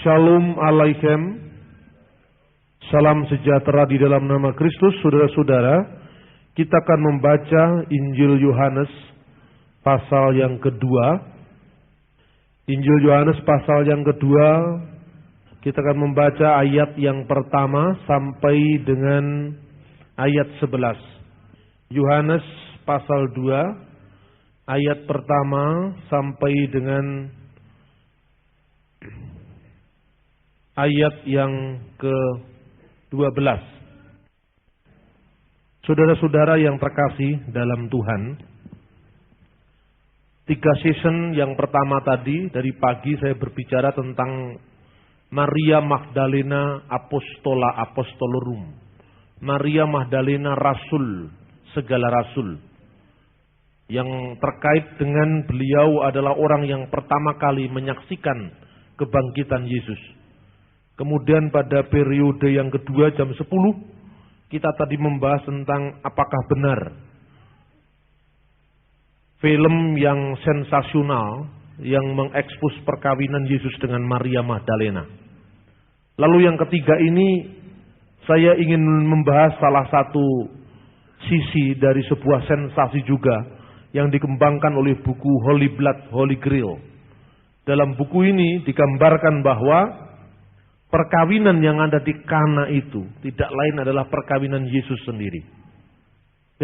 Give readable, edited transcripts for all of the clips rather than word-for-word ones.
Shalom Alaikum. Salam sejahtera di dalam nama Kristus. Saudara-saudara, kita akan membaca Injil Yohanes pasal yang kedua. Injil Yohanes pasal yang kedua, kita akan membaca ayat yang pertama sampai dengan ayat 11. Yohanes pasal 2, ayat pertama sampai dengan ayat yang ke-12. Saudara-saudara yang terkasih dalam Tuhan, 3 season yang pertama tadi, dari pagi saya berbicara tentang Maria Magdalena Apostola Apostolorum. Maria Magdalena Rasul, segala rasul. Yang terkait dengan beliau adalah orang yang pertama kali menyaksikan kebangkitan Yesus. Kemudian pada periode yang kedua jam 10, kita tadi membahas tentang apakah benar film yang sensasional yang mengekspos perkawinan Yesus dengan Maria Magdalena. Lalu yang ketiga ini, saya ingin membahas salah satu sisi dari sebuah sensasi juga yang dikembangkan oleh buku Holy Blood, Holy Grail. Dalam buku ini digambarkan bahwa perkawinan yang ada di Kana itu tidak lain adalah perkawinan Yesus sendiri.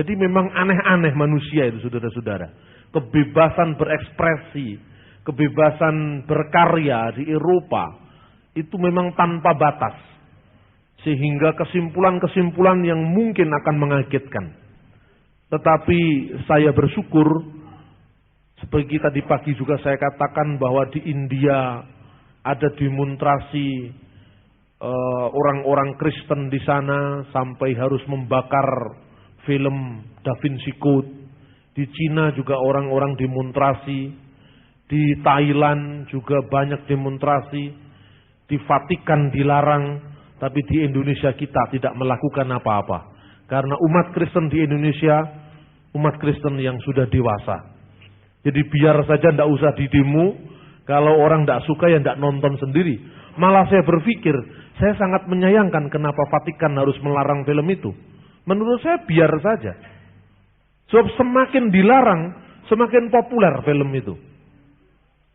Jadi memang aneh-aneh manusia itu, saudara-saudara. Kebebasan berekspresi, kebebasan berkarya di Eropa itu memang tanpa batas. Sehingga kesimpulan-kesimpulan yang mungkin akan mengagetkan. Tetapi saya bersyukur, seperti tadi pagi juga saya katakan bahwa di India ada demonstrasi orang-orang Kristen di sana sampai harus membakar film Da Vinci Code. Di Cina juga orang-orang demonstrasi. Di Thailand juga banyak demonstrasi. Di Vatikan dilarang. Tapi di Indonesia kita tidak melakukan apa-apa. Karena umat Kristen di Indonesia, umat Kristen yang sudah dewasa. Jadi biar saja tidak usah didemo. Kalau orang tidak suka ya tidak nonton sendiri. Malah saya berpikir, saya sangat menyayangkan kenapa Vatikan harus melarang film itu. Menurut saya biar saja. Sebab semakin dilarang, semakin populer film itu.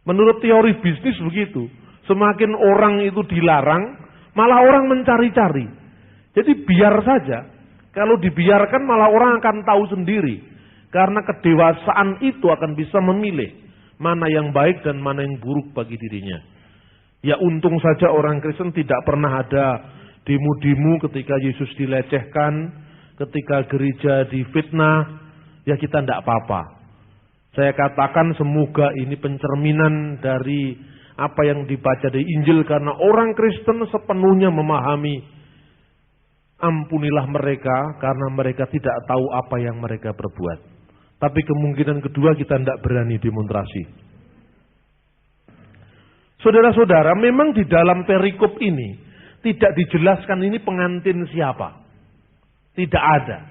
Menurut teori bisnis begitu. Semakin orang itu dilarang, malah orang mencari-cari. Jadi biar saja. Kalau dibiarkan malah orang akan tahu sendiri. Karena kedewasaan itu akan bisa memilih mana yang baik dan mana yang buruk bagi dirinya. Ya untung saja orang Kristen tidak pernah ada demo-demo ketika Yesus dilecehkan, ketika gereja difitnah, ya kita tidak apa-apa. Saya katakan semoga ini pencerminan dari apa yang dibaca di Injil, karena orang Kristen sepenuhnya memahami, ampunilah mereka karena mereka tidak tahu apa yang mereka perbuat. Tapi kemungkinan kedua kita tidak berani demonstrasi. Saudara-saudara, memang di dalam perikop ini tidak dijelaskan ini pengantin siapa. Tidak ada.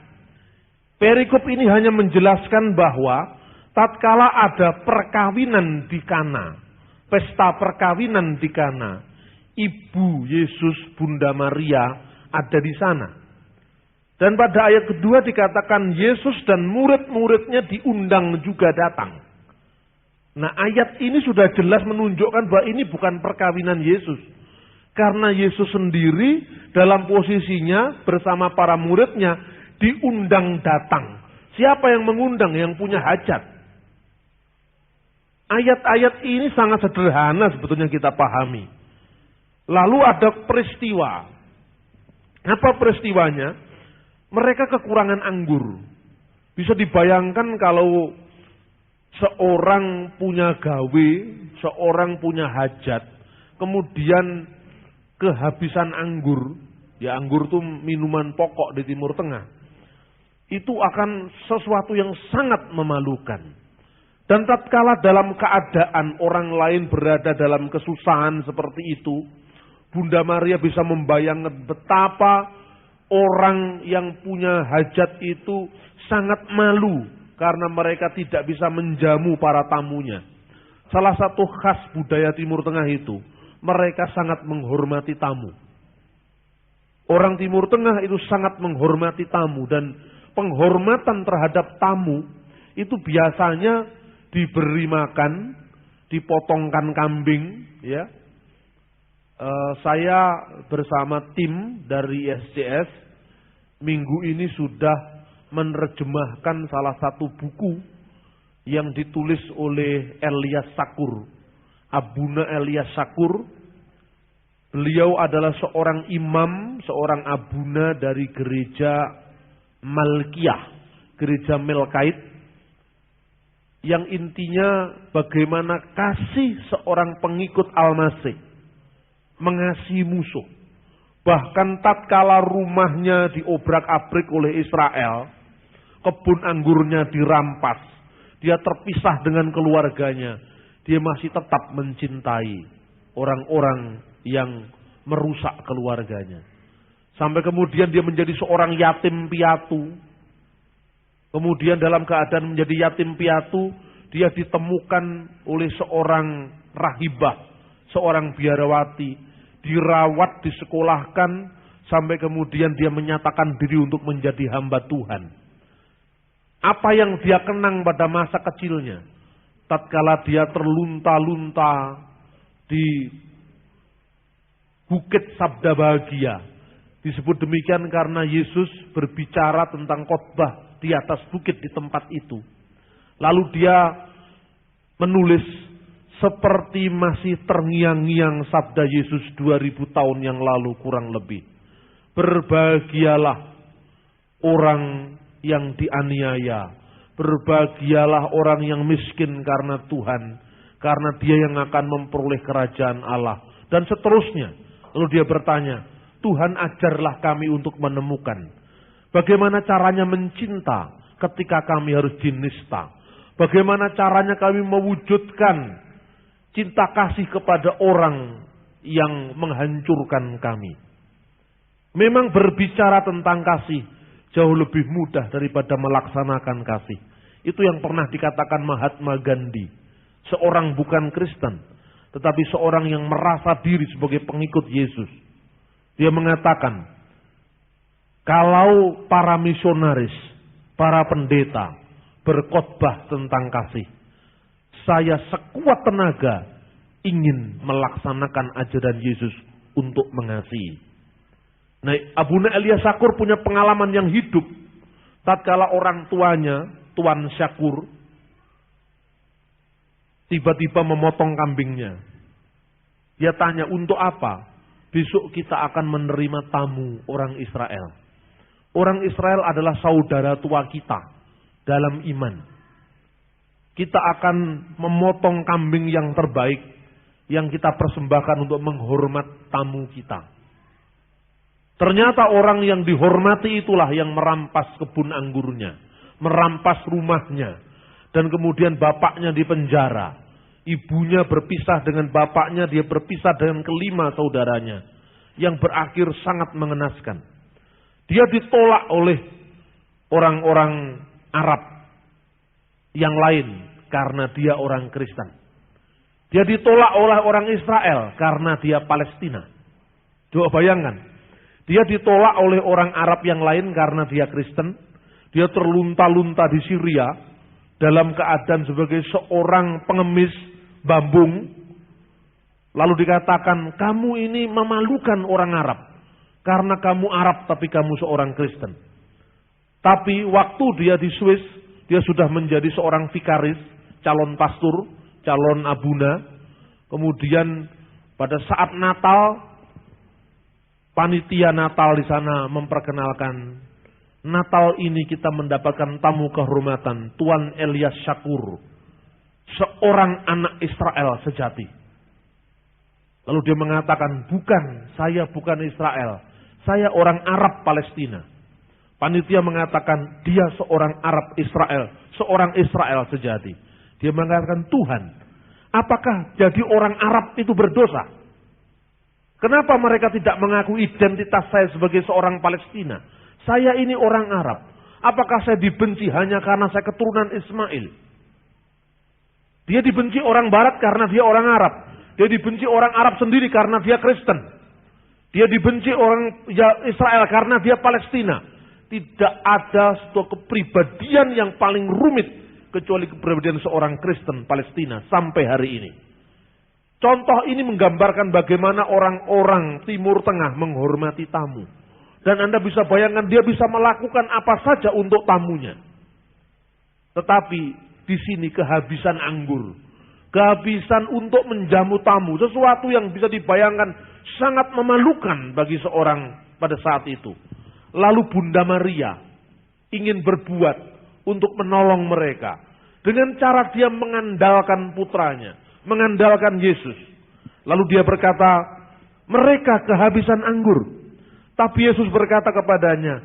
Perikop ini hanya menjelaskan bahwa tatkala ada perkawinan di Kana, pesta perkawinan di Kana, ibu Yesus, Bunda Maria ada di sana. Dan pada ayat kedua dikatakan Yesus dan murid-muridnya diundang juga datang. Nah ayat ini sudah jelas menunjukkan bahwa ini bukan perkawinan Yesus. Karena Yesus sendiri dalam posisinya bersama para muridnya diundang datang. Siapa yang mengundang? Yang punya hajat. Ayat-ayat ini sangat sederhana sebetulnya kita pahami. Lalu ada peristiwa. Apa peristiwanya? Mereka kekurangan anggur. Bisa dibayangkan kalau seorang punya gawe, seorang punya hajat, kemudian kehabisan anggur, ya anggur itu minuman pokok di Timur Tengah, itu akan sesuatu yang sangat memalukan. Dan tatkala dalam keadaan orang lain berada dalam kesusahan seperti itu, Bunda Maria bisa membayangkan betapa orang yang punya hajat itu sangat malu karena mereka tidak bisa menjamu para tamunya. Salah satu khas budaya Timur Tengah itu, mereka sangat menghormati tamu. Orang Timur Tengah itu sangat menghormati tamu, dan penghormatan terhadap tamu itu biasanya diberi makan, dipotongkan kambing, ya. Saya bersama tim dari SCS minggu ini sudah menerjemahkan salah satu buku yang ditulis oleh Elias Sakur, Abuna Elias Sakur. Beliau adalah seorang imam, seorang abuna dari gereja Malkiyah, gereja Melkait, yang intinya bagaimana kasih seorang pengikut Al-Masih mengasihi musuh. Bahkan tatkala rumahnya diobrak-abrik oleh Israel, kebun anggurnya dirampas, dia terpisah dengan keluarganya, dia masih tetap mencintai orang-orang yang merusak keluarganya. Sampai kemudian dia menjadi seorang yatim piatu. Kemudian dalam keadaan menjadi yatim piatu, dia ditemukan oleh seorang rahibah, seorang biarawati, dirawat, disekolahkan, sampai kemudian dia menyatakan diri untuk menjadi hamba Tuhan. Apa yang dia kenang pada masa kecilnya, tatkala dia terlunta-lunta di Bukit Sabda Bahagia. Disebut demikian karena Yesus berbicara tentang khotbah di atas bukit di tempat itu. Lalu dia menulis seperti masih terngiang-ngiang sabda Yesus 2000 tahun yang lalu kurang lebih. Berbahagialah orang yang dianiaya. Berbahagialah orang yang miskin karena Tuhan. Karena dia yang akan memperoleh kerajaan Allah. Dan seterusnya. Lalu dia bertanya, Tuhan ajarlah kami untuk menemukan bagaimana caranya mencinta ketika kami harus dinista. Bagaimana caranya kami mewujudkan cinta kasih kepada orang yang menghancurkan kami. Memang berbicara tentang kasih jauh lebih mudah daripada melaksanakan kasih. Itu yang pernah dikatakan Mahatma Gandhi. Seorang bukan Kristen, tetapi seorang yang merasa diri sebagai pengikut Yesus. Dia mengatakan, kalau para misionaris, para pendeta berkhotbah tentang kasih, saya sekuat tenaga ingin melaksanakan ajaran Yesus untuk mengasihi. Nah, Abuna Elias Sakur punya pengalaman yang hidup. Tatkala orang tuanya, Tuan Syakur, tiba-tiba memotong kambingnya. Dia tanya, untuk apa? Besok kita akan menerima tamu orang Israel. Orang Israel adalah saudara tua kita dalam iman. Kita akan memotong kambing yang terbaik yang kita persembahkan untuk menghormat tamu kita. Ternyata orang yang dihormati itulah yang merampas kebun anggurnya, merampas rumahnya, dan kemudian bapaknya dipenjara. Ibunya berpisah dengan bapaknya, dia berpisah dengan kelima saudaranya. Yang berakhir sangat mengenaskan. Dia ditolak oleh orang-orang Arab yang lain karena dia orang Kristen. Dia ditolak oleh orang Israel karena dia Palestina. Coba bayangkan. Dia ditolak oleh orang Arab yang lain karena dia Kristen. Dia terlunta-lunta di Syria dalam keadaan sebagai seorang pengemis bambung. Lalu dikatakan, kamu ini memalukan orang Arab. Karena kamu Arab tapi kamu seorang Kristen. Tapi waktu dia di Swiss, dia sudah menjadi seorang vikaris, calon pastor, calon abuna. Kemudian pada saat Natal, panitia Natal di sana memperkenalkan, Natal ini kita mendapatkan tamu kehormatan, Tuan Elias Sakur, seorang anak Israel sejati. Lalu dia mengatakan, bukan, saya bukan Israel, saya orang Arab Palestina. Panitia mengatakan, dia seorang Arab Israel, seorang Israel sejati. Dia mengatakan, Tuhan, apakah jadi orang Arab itu berdosa? Kenapa mereka tidak mengaku identitas saya sebagai seorang Palestina? Saya ini orang Arab. Apakah saya dibenci hanya karena saya keturunan Ismail? Dia dibenci orang Barat karena dia orang Arab. Dia dibenci orang Arab sendiri karena dia Kristen. Dia dibenci orang Israel karena dia Palestina. Tidak ada suatu kepribadian yang paling rumit kecuali kepribadian seorang Kristen Palestina sampai hari ini. Contoh ini menggambarkan bagaimana orang-orang Timur Tengah menghormati tamu. Dan Anda bisa bayangkan dia bisa melakukan apa saja untuk tamunya. Tetapi di sini kehabisan anggur. Kehabisan untuk menjamu tamu. Sesuatu yang bisa dibayangkan sangat memalukan bagi seorang pada saat itu. Lalu Bunda Maria ingin berbuat untuk menolong mereka. Dengan cara dia mengandalkan putranya. Mengandalkan Yesus. Lalu dia berkata, mereka kehabisan anggur. Tapi Yesus berkata kepadanya,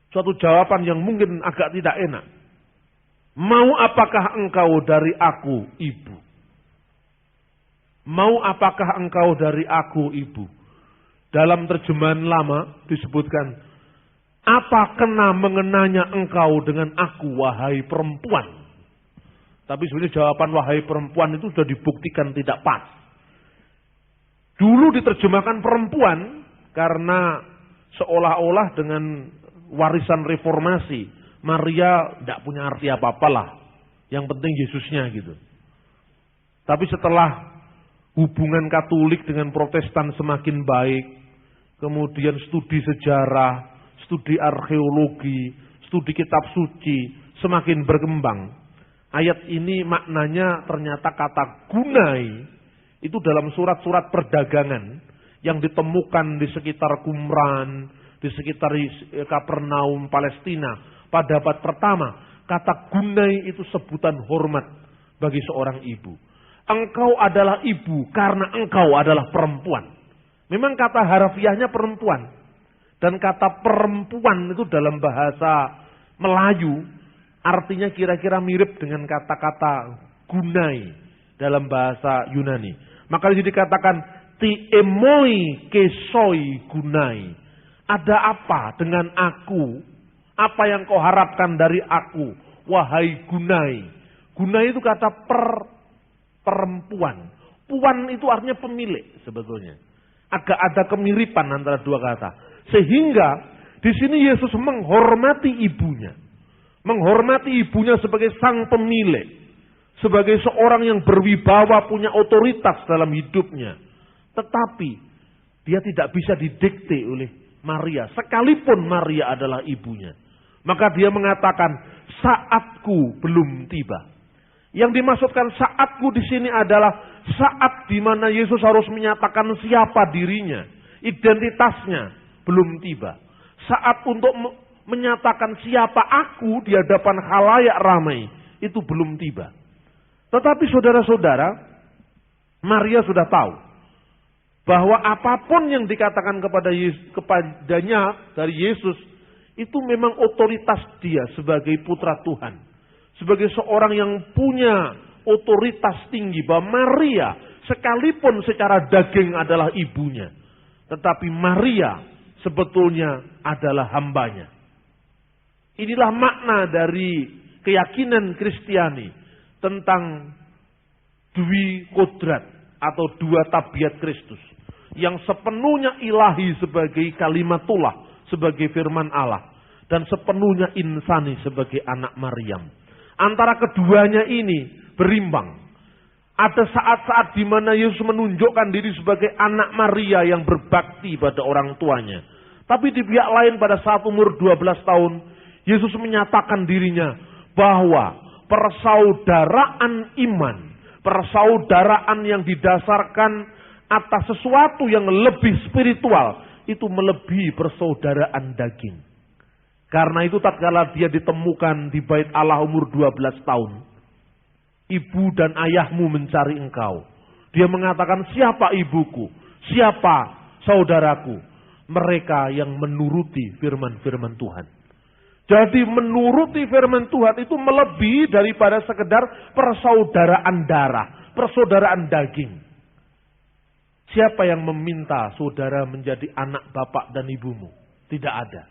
suatu jawaban yang mungkin agak tidak enak. Mau apakah engkau dari aku, ibu? Mau apakah engkau dari aku, ibu? Dalam terjemahan lama disebutkan, apa kena mengenanya engkau dengan aku, wahai perempuan? Tapi sebenarnya jawaban wahai perempuan itu sudah dibuktikan tidak pas. Dulu diterjemahkan perempuan karena seolah-olah dengan warisan reformasi, Maria tidak punya arti apa-apalah. Yang penting Yesusnya gitu. Tapi setelah hubungan Katolik dengan Protestan semakin baik, kemudian studi sejarah, studi arkeologi, studi kitab suci semakin berkembang. Ayat ini maknanya ternyata kata gunai itu dalam surat-surat perdagangan yang ditemukan di sekitar Qumran, di sekitar Kapernaum, Palestina pada abad pertama. Kata gunai itu sebutan hormat bagi seorang ibu. Engkau adalah ibu karena engkau adalah perempuan. Memang kata harfiahnya perempuan. Dan kata perempuan itu dalam bahasa Melayu artinya kira-kira mirip dengan kata-kata gunai dalam bahasa Yunani. Maka di sini dikatakan ti emoi kesoi gunai. Ada apa dengan aku? Apa yang kau harapkan dari aku? Wahai gunai. Gunai itu kata perempuan. Puan itu artinya pemilik sebetulnya. Agak ada kemiripan antara dua kata. Sehingga di sini Yesus menghormati ibunya. Menghormati ibunya sebagai sang pemilik. Sebagai seorang yang berwibawa, punya otoritas dalam hidupnya. Tetapi dia tidak bisa didikte oleh Maria. Sekalipun Maria adalah ibunya. Maka dia mengatakan, saatku belum tiba. Yang dimaksudkan saatku di sini adalah saat di mana Yesus harus menyatakan siapa dirinya. Identitasnya belum tiba. Saat untuk menyatakan siapa aku di hadapan khalayak ramai itu belum tiba. Tetapi saudara-saudara, Maria sudah tahu bahwa apapun yang dikatakan kepadanya dari Yesus itu memang otoritas dia sebagai putra Tuhan, sebagai seorang yang punya otoritas tinggi. Bahwa Maria sekalipun secara daging adalah ibunya, tetapi Maria sebetulnya adalah hambanya. Inilah makna dari keyakinan Kristiani tentang dwi kodrat atau dua tabiat Kristus. Yang sepenuhnya ilahi sebagai kalimatullah, sebagai firman Allah. Dan sepenuhnya insani sebagai anak Maryam. Antara keduanya ini berimbang. Ada saat-saat di mana Yesus menunjukkan diri sebagai anak Maria yang berbakti pada orang tuanya. Tapi di pihak lain pada saat umur 12 tahun, Yesus menyatakan dirinya bahwa persaudaraan iman, persaudaraan yang didasarkan atas sesuatu yang lebih spiritual, itu melebihi persaudaraan daging. Karena itu tatkala dia ditemukan di bait Allah umur 12 tahun, ibu dan ayahmu mencari engkau. Dia mengatakan, siapa ibuku? Siapa saudaraku? Mereka yang menuruti firman-firman Tuhan. Jadi menuruti firman Tuhan itu melebihi daripada sekedar persaudaraan darah, persaudaraan daging. Siapa yang meminta saudara menjadi anak bapak dan ibumu? Tidak ada.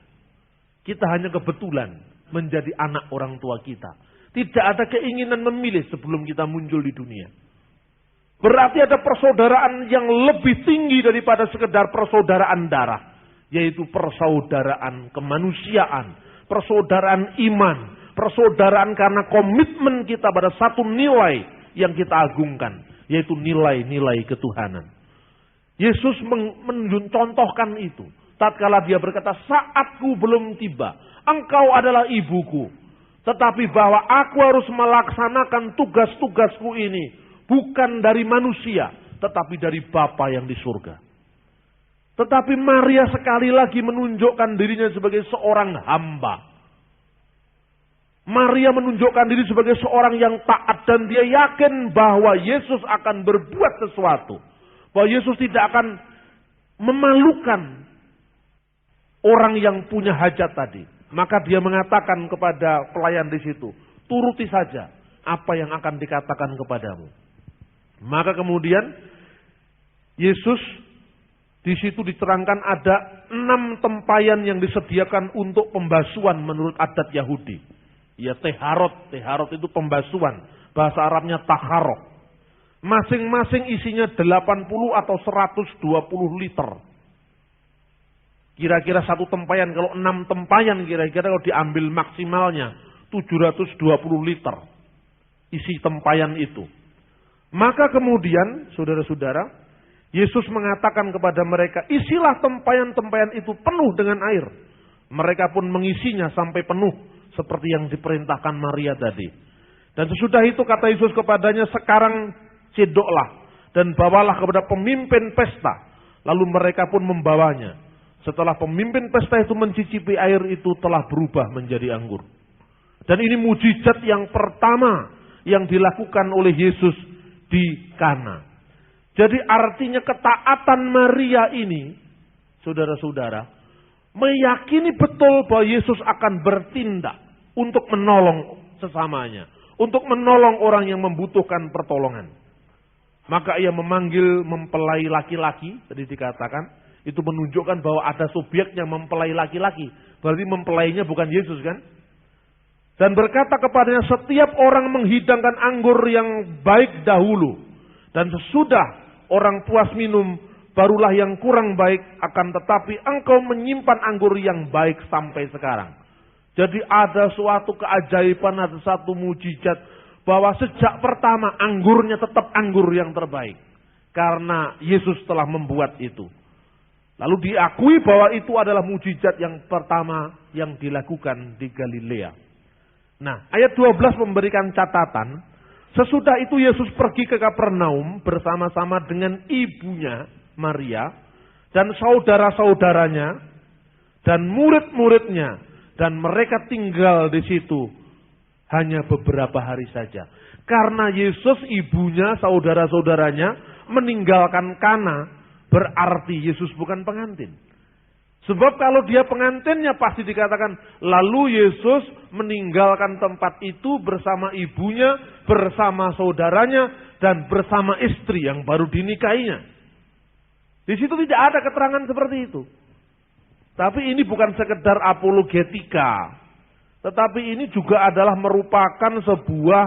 Kita hanya kebetulan menjadi anak orang tua kita. Tidak ada keinginan memilih sebelum kita muncul di dunia. Berarti ada persaudaraan yang lebih tinggi daripada sekedar persaudaraan darah. Yaitu persaudaraan kemanusiaan, persaudaraan iman, persaudaraan karena komitmen kita pada satu nilai yang kita agungkan. Yaitu nilai-nilai ketuhanan. Yesus mencontohkan itu. Tatkala dia berkata, saatku belum tiba, engkau adalah ibuku. Tetapi bahwa aku harus melaksanakan tugas-tugasku ini bukan dari manusia, tetapi dari Bapa yang di surga. Tetapi Maria sekali lagi menunjukkan dirinya sebagai seorang hamba. Maria menunjukkan diri sebagai seorang yang taat dan dia yakin bahwa Yesus akan berbuat sesuatu. Bahwa Yesus tidak akan memalukan orang yang punya hajat tadi. Maka dia mengatakan kepada pelayan di situ, turuti saja apa yang akan dikatakan kepadamu. Maka kemudian Yesus di situ diterangkan ada 6 tempayan yang disediakan untuk pembasuhan menurut adat Yahudi. Ya teharot itu pembasuhan. Bahasa Arabnya taharok. Masing-masing isinya 80 atau 120 liter. Kira-kira satu tempayan, kalau 6 tempayan kira-kira kalau diambil maksimalnya 720 liter. Isi tempayan itu. Maka kemudian saudara-saudara, Yesus mengatakan kepada mereka, isilah tempayan-tempayan itu penuh dengan air. Mereka pun mengisinya sampai penuh seperti yang diperintahkan Maria tadi. Dan sesudah itu kata Yesus kepadanya, sekarang cedoklah dan bawalah kepada pemimpin pesta. Lalu mereka pun membawanya. Setelah pemimpin pesta itu mencicipi air itu telah berubah menjadi anggur. Dan ini mujizat yang pertama yang dilakukan oleh Yesus di Kana. Jadi artinya ketaatan Maria ini, saudara-saudara, meyakini betul bahwa Yesus akan bertindak untuk menolong sesamanya. Untuk menolong orang yang membutuhkan pertolongan. Maka ia memanggil mempelai laki-laki, tadi dikatakan, itu menunjukkan bahwa ada subjek yang mempelai laki-laki. Berarti mempelainya bukan Yesus kan? Dan berkata kepadanya, setiap orang menghidangkan anggur yang baik dahulu. Dan sesudah orang puas minum, barulah yang kurang baik, akan tetapi engkau menyimpan anggur yang baik sampai sekarang. Jadi ada suatu keajaiban, ada satu mujizat, bahwa sejak pertama anggurnya tetap anggur yang terbaik. Karena Yesus telah membuat itu. Lalu diakui bahwa itu adalah mujizat yang pertama yang dilakukan di Galilea. Nah, ayat 12 memberikan catatan. Sesudah itu Yesus pergi ke Kapernaum bersama-sama dengan ibunya Maria dan saudara-saudaranya dan murid-muridnya, dan mereka tinggal di situ hanya beberapa hari saja. Karena Yesus, ibunya, saudara-saudaranya meninggalkan Kana, berarti Yesus bukan pengantin. Sebab kalau dia pengantinnya pasti dikatakan, lalu Yesus meninggalkan tempat itu bersama ibunya, bersama saudaranya, dan bersama istri yang baru dinikahinya. Di situ tidak ada keterangan seperti itu. Tapi ini bukan sekedar apologetika. Tetapi ini juga adalah merupakan sebuah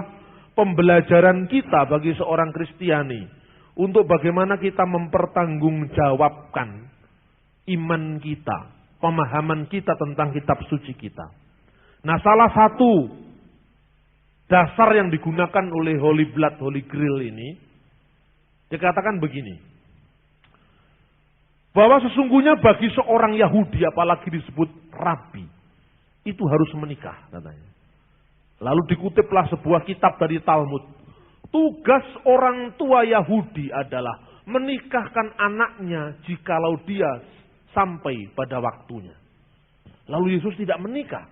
pembelajaran kita bagi seorang Kristiani. Untuk bagaimana kita mempertanggungjawabkan iman kita, pemahaman kita tentang kitab suci kita. Nah, salah satu dasar yang digunakan oleh Holy Blood, Holy Grail ini, dikatakan begini, bahwa sesungguhnya bagi seorang Yahudi, apalagi disebut rabi, itu harus menikah katanya. Lalu dikutiplah sebuah kitab dari Talmud. Tugas orang tua Yahudi adalah menikahkan anaknya jikalau dia sampai pada waktunya. Lalu Yesus tidak menikah.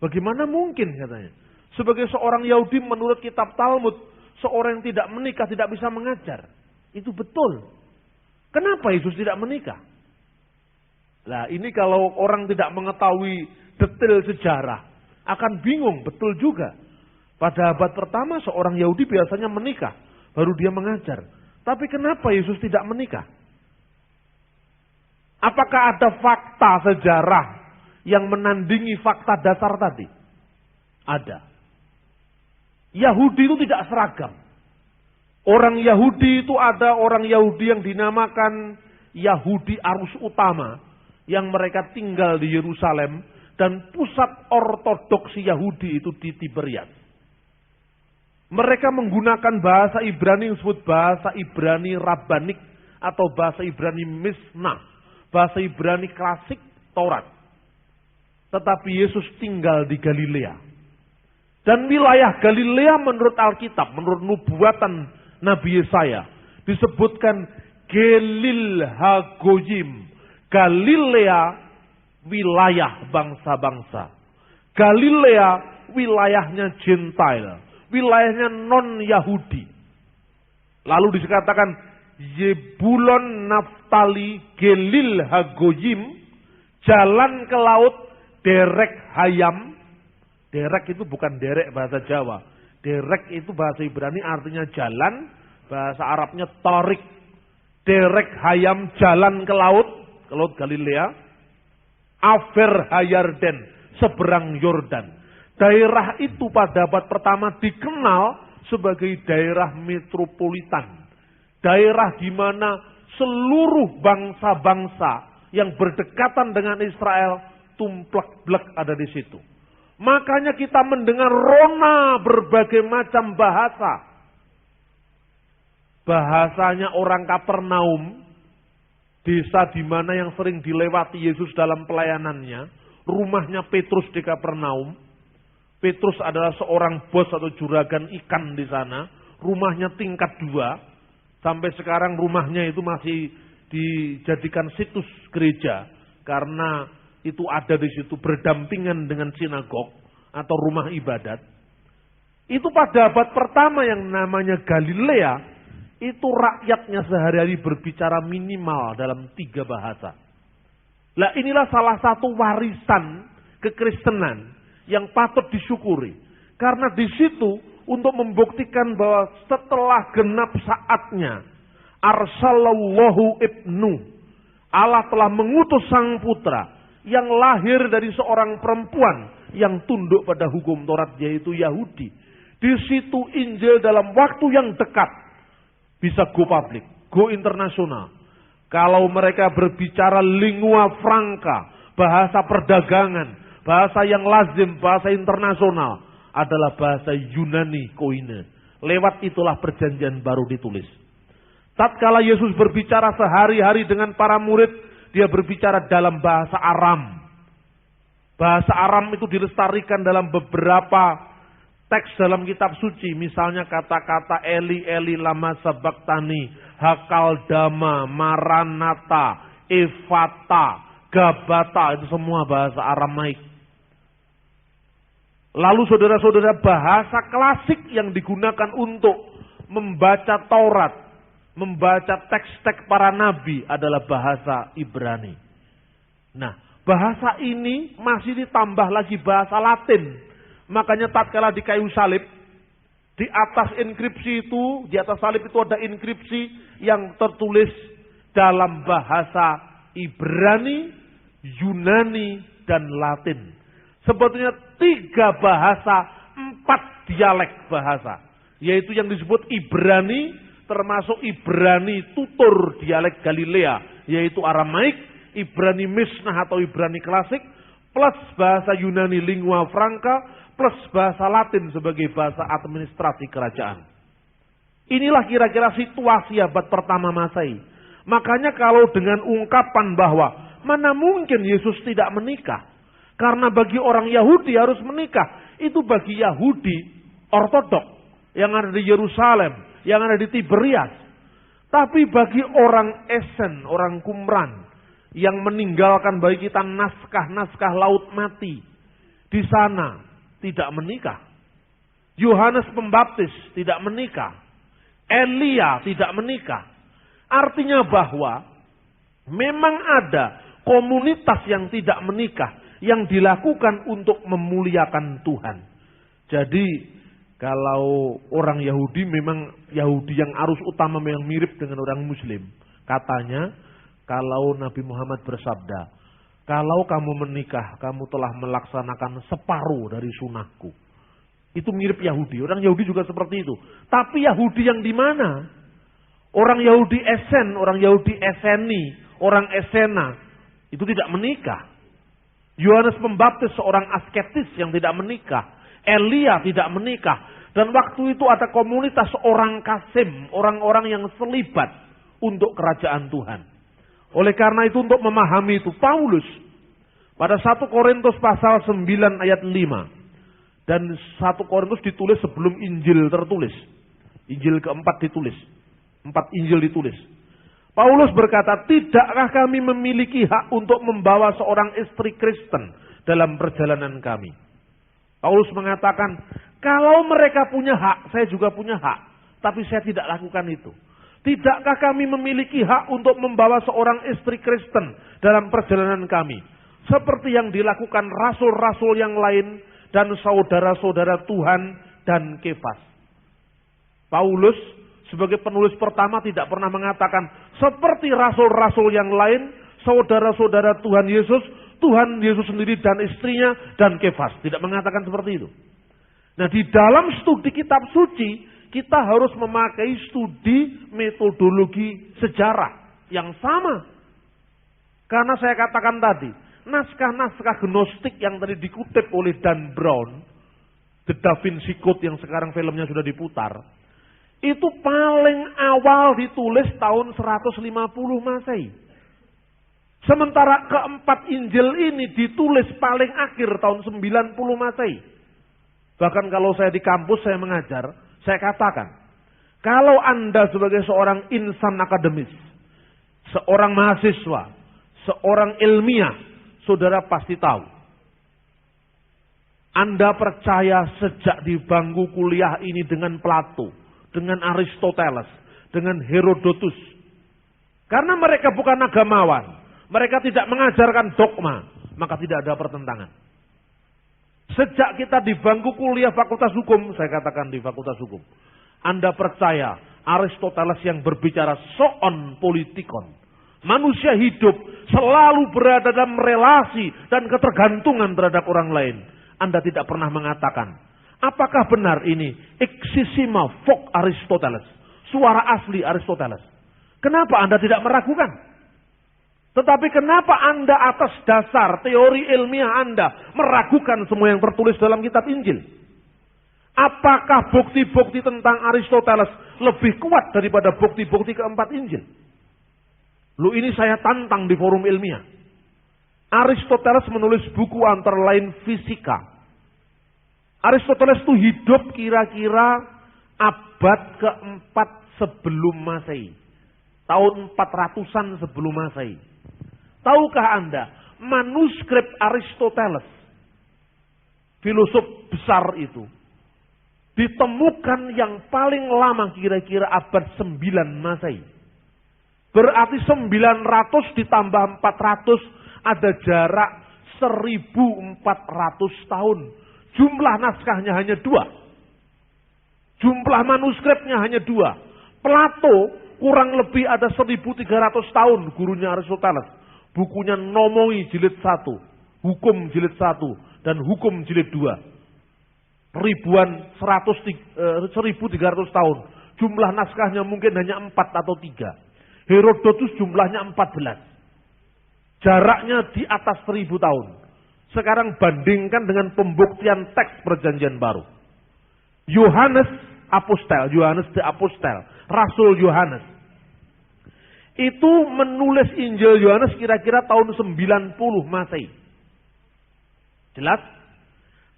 Bagaimana mungkin katanya? Sebagai seorang Yahudi menurut kitab Talmud, seorang yang tidak menikah tidak bisa mengajar. Itu betul. Kenapa Yesus tidak menikah? Nah, ini kalau orang tidak mengetahui detail sejarah, akan bingung, betul juga. Pada abad pertama seorang Yahudi biasanya menikah, baru dia mengajar. Tapi kenapa Yesus tidak menikah? Apakah ada fakta sejarah yang menandingi fakta dasar tadi? Ada. Yahudi itu tidak seragam. Orang Yahudi itu ada orang Yahudi yang dinamakan Yahudi Arus Utama, yang mereka tinggal di Yerusalem, dan pusat ortodoksi Yahudi itu di Tiberias. Mereka menggunakan bahasa Ibrani yang disebut bahasa Ibrani Rabbanik atau bahasa Ibrani Mishnah, bahasa Ibrani klasik Taurat. Tetapi Yesus tinggal di Galilea. Dan wilayah Galilea menurut Alkitab, menurut nubuatan Nabi Yesaya, disebutkan Gelil Hagoyim. Galilea wilayah bangsa-bangsa. Galilea wilayahnya Gentile, wilayahnya non-Yahudi. Lalu dikatakan Yebulon Naftali Gelil Hagoyim, jalan ke laut Derek Hayam. Derek itu bukan derek bahasa Jawa. Derek itu bahasa Ibrani artinya jalan, bahasa Arabnya Torik. Derek Hayam, jalan ke laut Galilea. Afer Hayarden, seberang Yordan. Daerah itu pada abad pertama dikenal sebagai daerah metropolitan. Daerah di mana seluruh bangsa-bangsa yang berdekatan dengan Israel tumplek-blek ada di situ. Makanya kita mendengar rona berbagai macam bahasa. Bahasanya orang Kapernaum, desa di mana yang sering dilewati Yesus dalam pelayanannya, rumahnya Petrus di Kapernaum. Petrus adalah seorang bos atau juragan ikan di sana. Rumahnya tingkat 2. Sampai sekarang rumahnya itu masih dijadikan situs gereja. Karena itu ada di situ berdampingan dengan sinagog atau rumah ibadat. Itu pada abad pertama yang namanya Galilea, itu rakyatnya sehari-hari berbicara minimal dalam 3 bahasa. Lah inilah salah satu warisan kekristenan yang patut disyukuri. Karena di situ untuk membuktikan bahwa setelah genap saatnya, arsalallahu ibnu, Allah telah mengutus sang putra yang lahir dari seorang perempuan yang tunduk pada hukum Taurat, yaitu Yahudi. Di situ Injil dalam waktu yang dekat bisa go public, go internasional. Kalau mereka berbicara lingua franca, bahasa perdagangan, bahasa yang lazim, bahasa internasional, adalah bahasa Yunani koine. Lewat itulah perjanjian baru ditulis. Tatkala Yesus berbicara sehari-hari dengan para murid, dia berbicara dalam bahasa Aram. Bahasa Aram itu dilestarikan dalam beberapa teks dalam kitab suci. Misalnya kata-kata Eli, Eli, lama sabaktani, Hakal Dama, Maranatha, Efata, Gabata. Itu semua bahasa Aramaik. Lalu saudara-saudara, bahasa klasik yang digunakan untuk membaca Taurat, membaca teks-teks para nabi adalah bahasa Ibrani. Nah, bahasa ini masih ditambah lagi bahasa Latin. Makanya tatkala di kayu salib, di atas inskripsi itu, di atas salib itu ada inskripsi yang tertulis dalam bahasa Ibrani, Yunani, dan Latin. Sebetulnya 3 bahasa, 4 dialek bahasa. Yaitu yang disebut Ibrani, termasuk Ibrani tutur dialek Galilea, yaitu Aramaik, Ibrani Mishnah atau Ibrani klasik, plus bahasa Yunani lingua franca, plus bahasa Latin sebagai bahasa administrasi kerajaan. Inilah kira-kira situasi abad pertama Masehi. Makanya kalau dengan ungkapan bahwa mana mungkin Yesus tidak menikah, karena bagi orang Yahudi harus menikah, itu bagi Yahudi ortodok yang ada di Yerusalem, yang ada di Tiberias. Tapi bagi orang Esen, orang Qumran, yang meninggalkan bagi kita naskah-naskah laut mati, di sana tidak menikah. Yohanes Pembaptis tidak menikah. Elia tidak menikah. Artinya bahwa memang ada komunitas yang tidak menikah, yang dilakukan untuk memuliakan Tuhan. Jadi kalau orang Yahudi memang Yahudi yang arus utama memang mirip dengan orang Muslim. Katanya kalau Nabi Muhammad bersabda, kalau kamu menikah, kamu telah melaksanakan separuh dari sunahku. Itu mirip Yahudi. Orang Yahudi juga seperti itu. Tapi Yahudi yang di mana? Orang Yahudi Esen, orang Yahudi Eseni, orang Esena itu tidak menikah. Yohanes Pembaptis seorang asketis yang tidak menikah. Elia tidak menikah. Dan waktu itu ada komunitas orang Kasim, orang-orang yang selibat untuk kerajaan Tuhan. Oleh karena itu untuk memahami itu Paulus pada 1 Korintus pasal 9 ayat 5. Dan 1 Korintus ditulis sebelum Injil tertulis. Injil keempat ditulis. 4 Injil ditulis. Paulus berkata, tidakkah kami memiliki hak untuk membawa seorang istri Kristen dalam perjalanan kami? Paulus mengatakan, kalau mereka punya hak, saya juga punya hak. Tapi saya tidak lakukan itu. Tidakkah kami memiliki hak untuk membawa seorang istri Kristen dalam perjalanan kami? Seperti yang dilakukan rasul-rasul yang lain dan saudara-saudara Tuhan dan Kefas. Paulus sebagai penulis pertama tidak pernah mengatakan seperti rasul-rasul yang lain, saudara-saudara Tuhan Yesus sendiri dan istrinya dan Kefas. Tidak mengatakan seperti itu. Nah, di dalam studi kitab suci, kita harus memakai studi metodologi sejarah yang sama. Karena saya katakan tadi, naskah-naskah gnostik yang tadi dikutip oleh Dan Brown, The Da Vinci Code yang sekarang filmnya sudah diputar, itu paling awal ditulis tahun 150 Masehi. Sementara keempat Injil ini ditulis paling akhir tahun 90 Masehi. Bahkan kalau saya di kampus saya mengajar, saya katakan, kalau Anda sebagai seorang insan akademis, seorang mahasiswa, seorang ilmiah, saudara pasti tahu. Anda percaya sejak di bangku kuliah ini dengan Plato, dengan Aristoteles, dengan Herodotus. Karena mereka bukan agamawan, mereka tidak mengajarkan dogma, maka tidak ada pertentangan. Sejak kita di bangku kuliah fakultas hukum, saya katakan di fakultas hukum, Anda percaya Aristoteles yang berbicara soon politikon. Manusia hidup selalu berada dalam relasi dan ketergantungan terhadap orang lain. Anda tidak pernah mengatakan, apakah benar ini eksisima vox Aristoteles, suara asli Aristoteles? Kenapa Anda tidak meragukan? Tetapi kenapa Anda atas dasar teori ilmiah Anda meragukan semua yang tertulis dalam kitab Injil? Apakah bukti-bukti tentang Aristoteles lebih kuat daripada bukti-bukti keempat Injil? Lu ini saya tantang di forum ilmiah. Aristoteles menulis buku antara lain Fisika. Aristoteles itu hidup kira-kira abad keempat sebelum Masehi. Tahun 400-an sebelum Masehi. Tahukah Anda, manuskrip Aristoteles, filosof besar itu, ditemukan yang paling lama kira-kira abad 9 Masehi. Berarti 900 ditambah 400 ada jarak 1400 tahun. Jumlah naskahnya hanya 2. Jumlah manuskripnya hanya 2. Plato kurang lebih ada 1300 tahun gurunya Aristoteles. Bukunya Nomoi jilid 1, Hukum jilid 1, dan Hukum jilid 2. Ribuan 1300 tahun. Jumlah naskahnya mungkin hanya 4 atau 3. Herodotus jumlahnya 14. Jaraknya di atas 1000 tahun. Sekarang bandingkan dengan pembuktian teks perjanjian baru. Yohanes the Apostel, Rasul Yohanes. Itu menulis Injil Yohanes kira-kira tahun 90 Masehi. Jelas?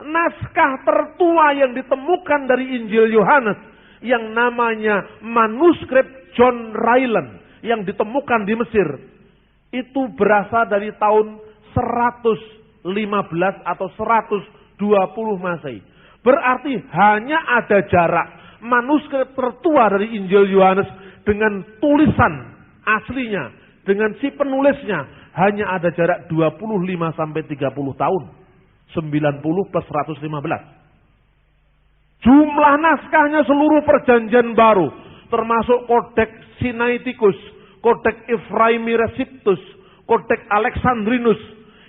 Naskah tertua yang ditemukan dari Injil Yohanes yang namanya manuskrip John Ryland yang ditemukan di Mesir itu berasal dari tahun 115 atau 120 Masehi. Berarti hanya ada jarak manuskrip tertua dari Injil Yohanes dengan tulisan aslinya, dengan si penulisnya, hanya ada jarak 25 sampai 30 tahun. 90 plus 115. Jumlah naskahnya seluruh perjanjian baru, termasuk Kodeks Sinaiticus, Kodeks Ephraimi Resiptus, Kodeks Alexandrinus,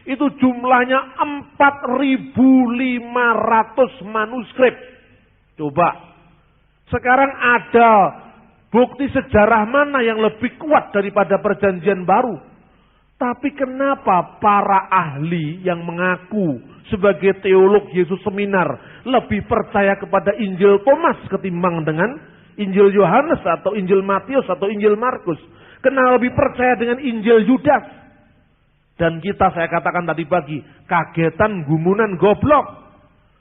itu jumlahnya 4.500 manuskrip. Coba. Sekarang ada bukti sejarah mana yang lebih kuat daripada perjanjian baru? Tapi kenapa para ahli yang mengaku sebagai teolog Yesus seminar lebih percaya kepada Injil Thomas ketimbang dengan Injil Yohanes atau Injil Matius atau Injil Markus? Kenapa lebih percaya dengan Injil Yudas? Dan kita, saya katakan tadi pagi, kagetan, gumunan, goblok.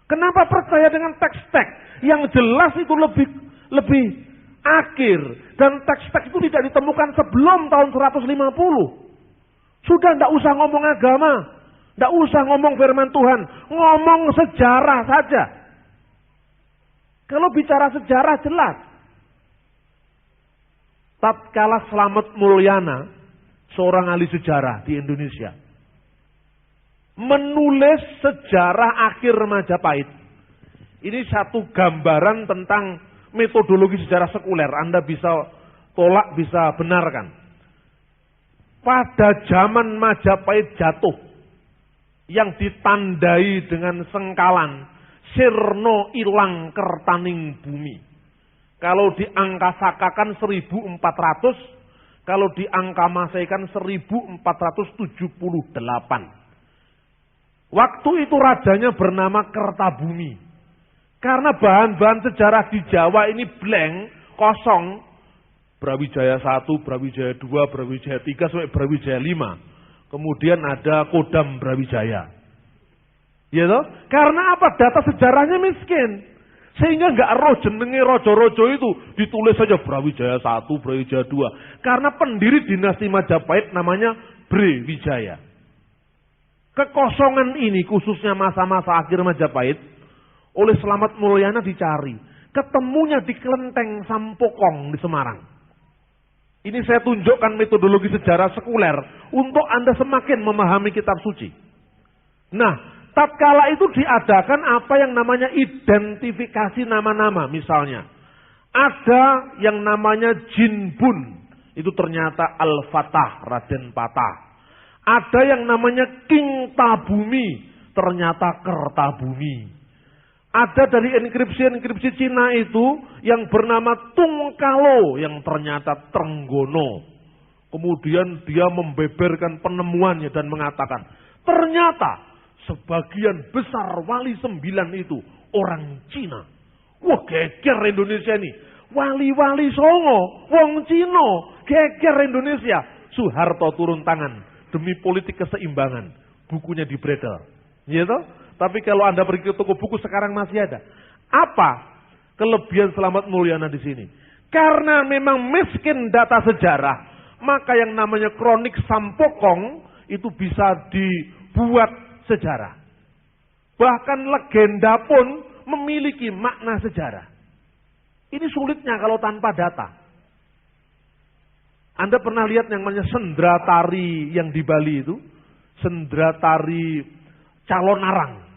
Kenapa percaya dengan teks-teks yang jelas itu lebih akhir, dan teks-teks itu tidak ditemukan sebelum tahun 150. Sudah tidak usah ngomong agama, tidak usah ngomong firman Tuhan, ngomong sejarah saja. Kalau bicara sejarah jelas. Tatkala Slamet Mulyana, seorang ahli sejarah di Indonesia, menulis sejarah akhir Majapahit. Ini satu gambaran tentang metodologi sejarah sekuler. Anda bisa tolak, bisa benarkan. Pada zaman Majapahit jatuh, yang ditandai dengan sengkalan, sirno ilang kertaning bumi. Kalau diangkasakakan 1400, kalau diangkamasaikan 1478. Waktu itu rajanya bernama Kertabumi. Karena bahan-bahan sejarah di Jawa ini blank, kosong. Brawijaya 1, Brawijaya 2, Brawijaya 3, sampai Brawijaya 5. Kemudian ada Kodam Brawijaya. Ya toh? Karena apa? Data sejarahnya miskin. Sehingga nggak roh jenenge rojo-rojo itu ditulis saja Brawijaya 1, Brawijaya 2. Karena pendiri dinasti Majapahit namanya Brawijaya. Kekosongan ini khususnya masa-masa akhir Majapahit oleh Slamet Mulyana dicari. Ketemunya di Kelenteng Sampokong di Semarang. Ini saya tunjukkan metodologi sejarah sekuler untuk Anda semakin memahami kitab suci. Nah, tatkala itu diadakan apa yang namanya identifikasi nama-nama. Misalnya, ada yang namanya Jinbun. Itu ternyata Al-Fatah, Raden Patah. Ada yang namanya King Tabumi. Ternyata Kertabumi. Ada dari enkripsi-enkripsi Cina itu yang bernama Tungkalo. Yang ternyata Trenggono. Kemudian dia membeberkan penemuannya dan mengatakan, ternyata sebagian besar wali 9 itu orang Cina. Wah, geger Indonesia ini. Wali-wali Songo, wong Cina, geger Indonesia. Soeharto turun tangan demi politik keseimbangan. Bukunya dibredel. Gitu? Tapi kalau Anda pergi ke toko buku sekarang masih ada. Apa kelebihan Slamet Mulyana di sini? Karena memang miskin data sejarah, maka yang namanya kronik Sampokong itu bisa dibuat sejarah. Bahkan legenda pun memiliki makna sejarah. Ini sulitnya kalau tanpa data. Anda pernah lihat yang namanya sendra tari yang di Bali itu? Sendra tari calon arang.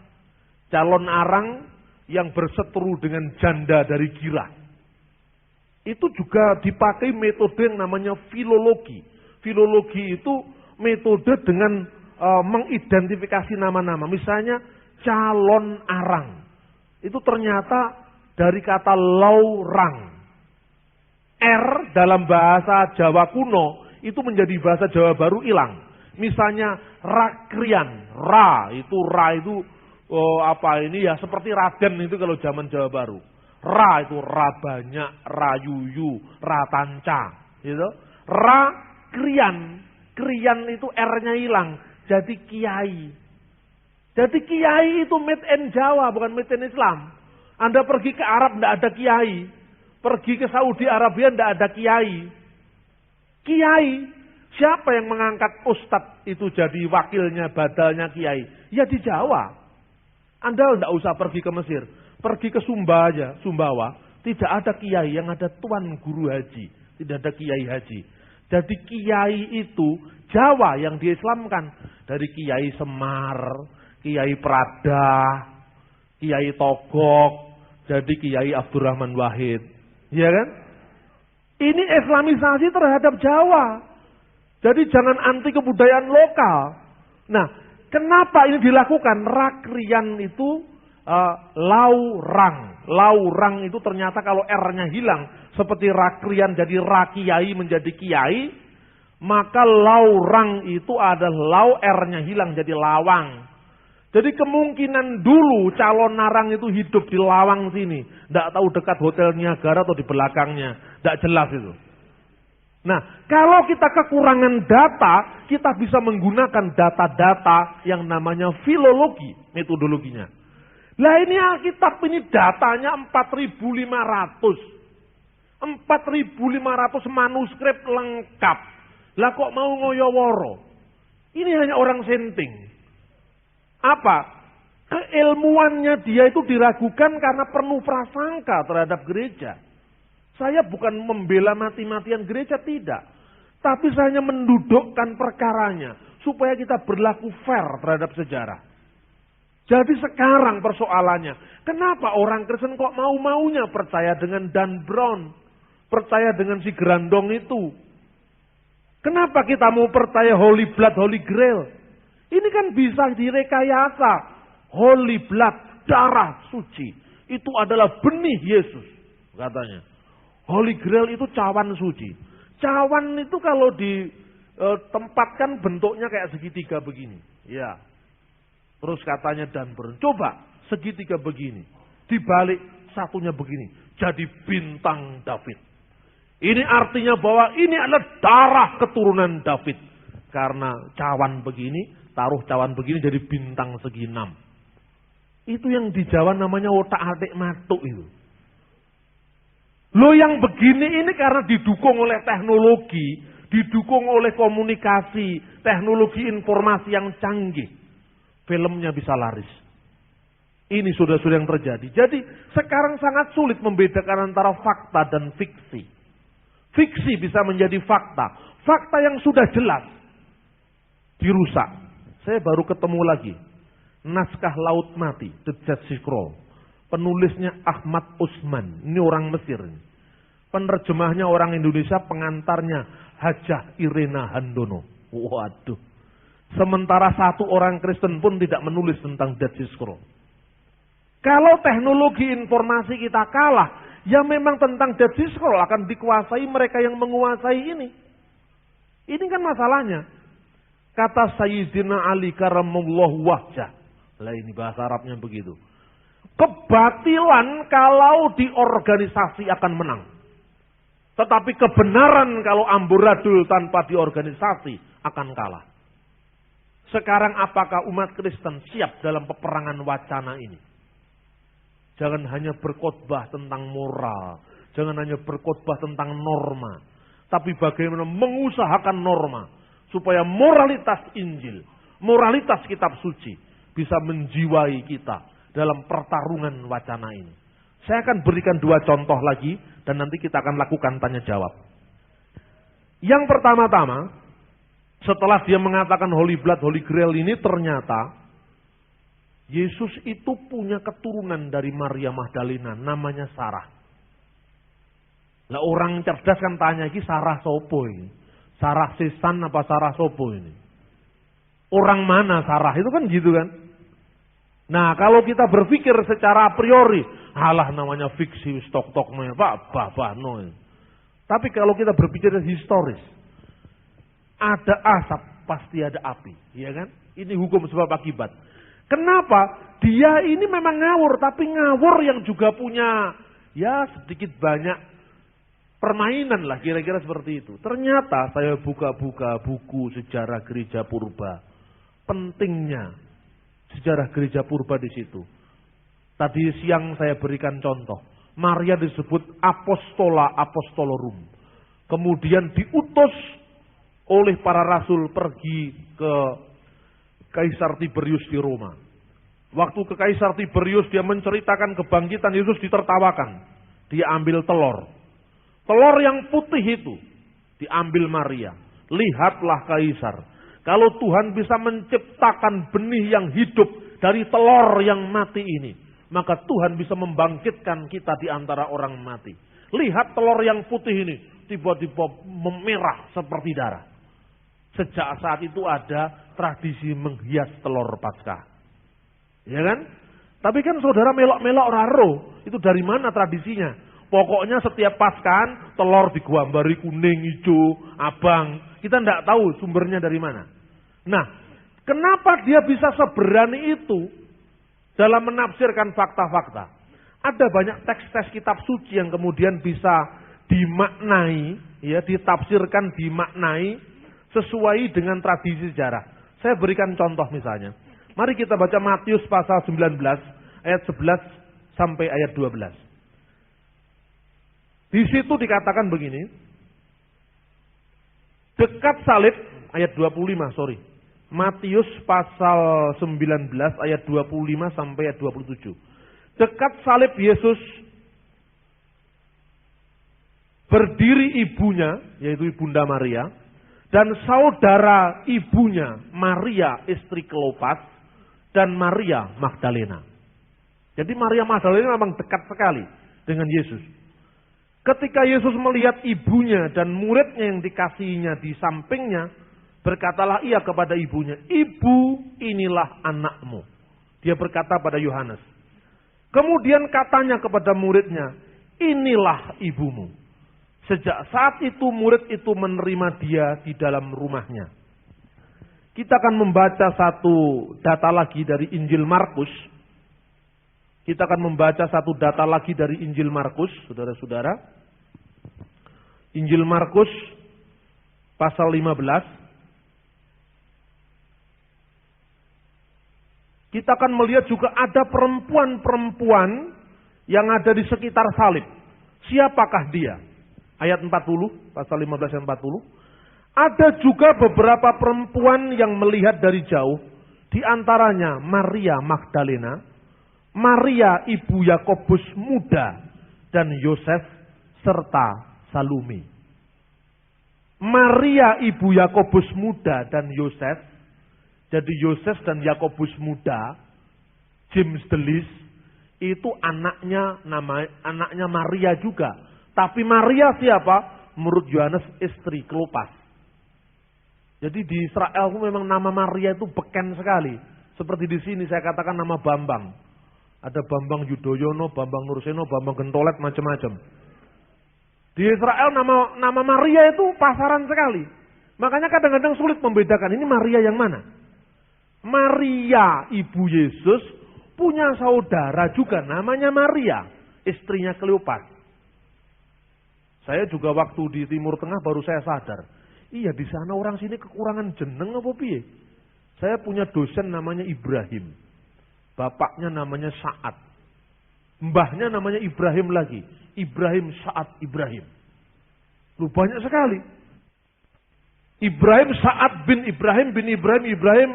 Calon arang yang berseteru dengan janda dari Gira. Itu juga dipakai metode yang namanya filologi. Filologi itu metode dengan mengidentifikasi nama-nama. Misalnya calon arang. Itu ternyata dari kata laurang. R dalam bahasa Jawa kuno itu menjadi bahasa Jawa baru hilang. Misalnya rakrian. Ra itu ya seperti Raden itu kalau zaman Jawa baru. Ra itu ra banyak, ra yuyu, ra tanca, gitu. Ra krian. Krian itu R-nya hilang. Jadi kiai. Jadi kiai itu made in Jawa, bukan made in Islam. Anda pergi ke Arab tidak ada kiai. Pergi ke Saudi Arabia tidak ada kiai. Kiai. Siapa yang mengangkat ustadz itu jadi wakilnya, badalnya kiai? Ya di Jawa. Anda tidak usah pergi ke Mesir. Pergi ke Sumba aja, Sumbawa. Tidak ada kiai, yang ada tuan guru haji. Tidak ada kiai haji. Jadi kiai itu Jawa yang diislamkan. Dari Kiai Semar, Kiai Prada, Kiai Togok, jadi Kiai Abdurrahman Wahid. Ya kan? Ini islamisasi terhadap Jawa. Jadi jangan anti kebudayaan lokal. Nah, kenapa ini dilakukan? Rakrian itu Laurang. Laurang itu ternyata kalau R-nya hilang, seperti rakrian jadi rakiai menjadi kiai, maka laurang itu adalah R-nya hilang jadi lawang. Jadi kemungkinan dulu calon narang itu hidup di Lawang sini. Tidak tahu dekat Hotel Niagara atau di belakangnya. Tidak jelas itu. Nah, kalau kita kekurangan data, kita bisa menggunakan data-data yang namanya filologi, metodologinya. Lah ini Alkitab ini datanya 4.500. 4.500 manuskrip lengkap. Lah kok mau ngoyoworo? Ini hanya orang senting. Apa? Keilmuannya dia itu diragukan karena penuh prasangka terhadap gereja. Saya bukan membela mati-matian gereja, tidak. Tapi saya hanya mendudukkan perkaranya. Supaya kita berlaku fair terhadap sejarah. Jadi sekarang persoalannya. Kenapa orang Kristen kok mau-maunya percaya dengan Dan Brown? Percaya dengan si Grandong itu? Kenapa kita mau percaya Holy Blood, Holy Grail? Ini kan bisa direkayasa. Holy blood, darah suci. Itu adalah benih Yesus, katanya. Holy Grail itu cawan suci. Cawan itu kalau ditempatkan bentuknya kayak segitiga begini. Ya. Terus katanya Dan Brown, coba segitiga begini. Dibalik satunya begini. Jadi bintang David. Ini artinya bahwa ini adalah darah keturunan David. Karena cawan begini, taruh cawan begini jadi bintang segi 6. Itu yang di Jawa namanya otak-atik matuk itu. Lo yang begini ini karena didukung oleh teknologi, didukung oleh komunikasi, teknologi informasi yang canggih. Filmnya bisa laris. Ini sudah yang terjadi. Jadi sekarang sangat sulit membedakan antara fakta dan fiksi. Fiksi bisa menjadi fakta. Fakta yang sudah jelas dirusak. Saya baru ketemu lagi. Naskah Laut Mati, The Dead Sea Scroll. Penulisnya Ahmad Usman. Ini orang Mesir. Penerjemahnya orang Indonesia, pengantarnya Hajah Irena Handono. Waduh. Sementara satu orang Kristen pun tidak menulis tentang Dead Sea Scroll. Kalau teknologi informasi kita kalah, ya memang tentang Dead Sea Scroll akan dikuasai mereka yang menguasai ini. Ini kan masalahnya. Kata Sayyidina Ali karamallahu wajhah. Lah ini bahasa Arabnya begitu. Kebatilan kalau di organisasi akan menang. Tetapi kebenaran kalau amburadul tanpa di organisasi akan kalah. Sekarang apakah umat Kristen siap dalam peperangan wacana ini? Jangan hanya berkhotbah tentang moral. Jangan hanya berkhotbah tentang norma. Tapi bagaimana mengusahakan norma. Supaya moralitas Injil, moralitas kitab suci bisa menjiwai kita dalam pertarungan wacana ini. Saya akan berikan 2 contoh lagi dan nanti kita akan lakukan tanya jawab. Yang pertama-tama, setelah dia mengatakan Holy Blood, Holy Grail ini ternyata Yesus itu punya keturunan dari Maria Magdalena namanya Sarah. Lah orang cerdas kan tanya, ini Sarah sopo ini? Sarah Sesan apa Sarah Sopo ini? Orang mana Sarah? Itu kan gitu kan? Nah kalau kita berpikir secara a priori, alah namanya fiksi, stok-tok, bah, no. Tapi kalau kita berpikir historis, ada asap pasti ada api, ya kan? Ini hukum sebab akibat. Kenapa? Dia ini memang ngawur, tapi ngawur yang juga punya ya sedikit banyak permainan lah, kira-kira seperti itu. Ternyata saya buka-buka buku sejarah gereja purba. Pentingnya sejarah gereja purba di situ. Tadi siang saya berikan contoh. Maria disebut Apostola Apostolorum. Kemudian diutus oleh para rasul pergi ke Kaisar Tiberius di Roma. Waktu ke Kaisar Tiberius dia menceritakan kebangkitan Yesus, ditertawakan. Dia ambil telur. Telur yang putih itu diambil Maria. Lihatlah Kaisar. Kalau Tuhan bisa menciptakan benih yang hidup dari telur yang mati ini, maka Tuhan bisa membangkitkan kita di antara orang mati. Lihat telur yang putih ini tiba-tiba memerah seperti darah. Sejak saat itu ada tradisi menghias telur Paskah. Ya kan? Tapi kan saudara melok-melok raro, itu dari mana tradisinya? Pokoknya setiap Paskan telur digambari kuning, hijau, abang. Kita tidak tahu sumbernya dari mana. Nah, kenapa dia bisa seberani itu dalam menafsirkan fakta-fakta? Ada banyak teks-teks kitab suci yang kemudian bisa dimaknai, ya, ditafsirkan, dimaknai sesuai dengan tradisi sejarah. Saya berikan contoh misalnya. Mari kita baca Matius pasal 19 ayat 11 sampai ayat 12. Di situ dikatakan begini. Dekat salib ayat 25, sorry. Matius pasal 19 ayat 25 sampai ayat 27. Dekat salib Yesus berdiri ibunya, yaitu Ibunda Maria, dan saudara ibunya Maria istri Kleopas dan Maria Magdalena. Jadi Maria Magdalena memang dekat sekali dengan Yesus. Ketika Yesus melihat ibunya dan muridnya yang dikasihinya di sampingnya, berkatalah ia kepada ibunya, "Ibu, inilah anakmu." Dia berkata pada Yohanes. Kemudian katanya kepada muridnya, "Inilah ibumu." Sejak saat itu murid itu menerima dia di dalam rumahnya. Kita akan membaca satu data lagi dari Injil Markus. Kita akan membaca satu data lagi dari Injil Markus, saudara-saudara. Injil Markus pasal 15. Kita akan melihat juga ada perempuan-perempuan yang ada di sekitar salib. Siapakah dia? Ayat 40, pasal 15 ayat 40. Ada juga beberapa perempuan yang melihat dari jauh. Di antaranya Maria Magdalena, Maria ibu Yakobus muda, dan Yosef serta Salome. Maria ibu Yakobus muda dan Yosef. Jadi Yosef dan Yakobus muda, James the Least, itu anaknya Maria juga. Tapi Maria siapa? Menurut Yohanes istri Kleopas. Jadi di Israel itu memang nama Maria itu beken sekali. Seperti di sini saya katakan nama Bambang. Ada Bambang Yudhoyono, Bambang Nurseno, Bambang Gentolet, macam-macam. Di Israel nama Maria itu pasaran sekali. Makanya kadang-kadang sulit membedakan ini Maria yang mana. Maria ibu Yesus punya saudara juga namanya Maria, istrinya Kleopas. Saya juga waktu di Timur Tengah baru saya sadar. Iya, di sana orang sini kekurangan jeneng apa piye? Saya punya dosen namanya Ibrahim. Bapaknya namanya Sa'ad. Mbahnya namanya Ibrahim lagi. Ibrahim Sa'ad Ibrahim. Lu banyak sekali. Ibrahim Sa'ad bin Ibrahim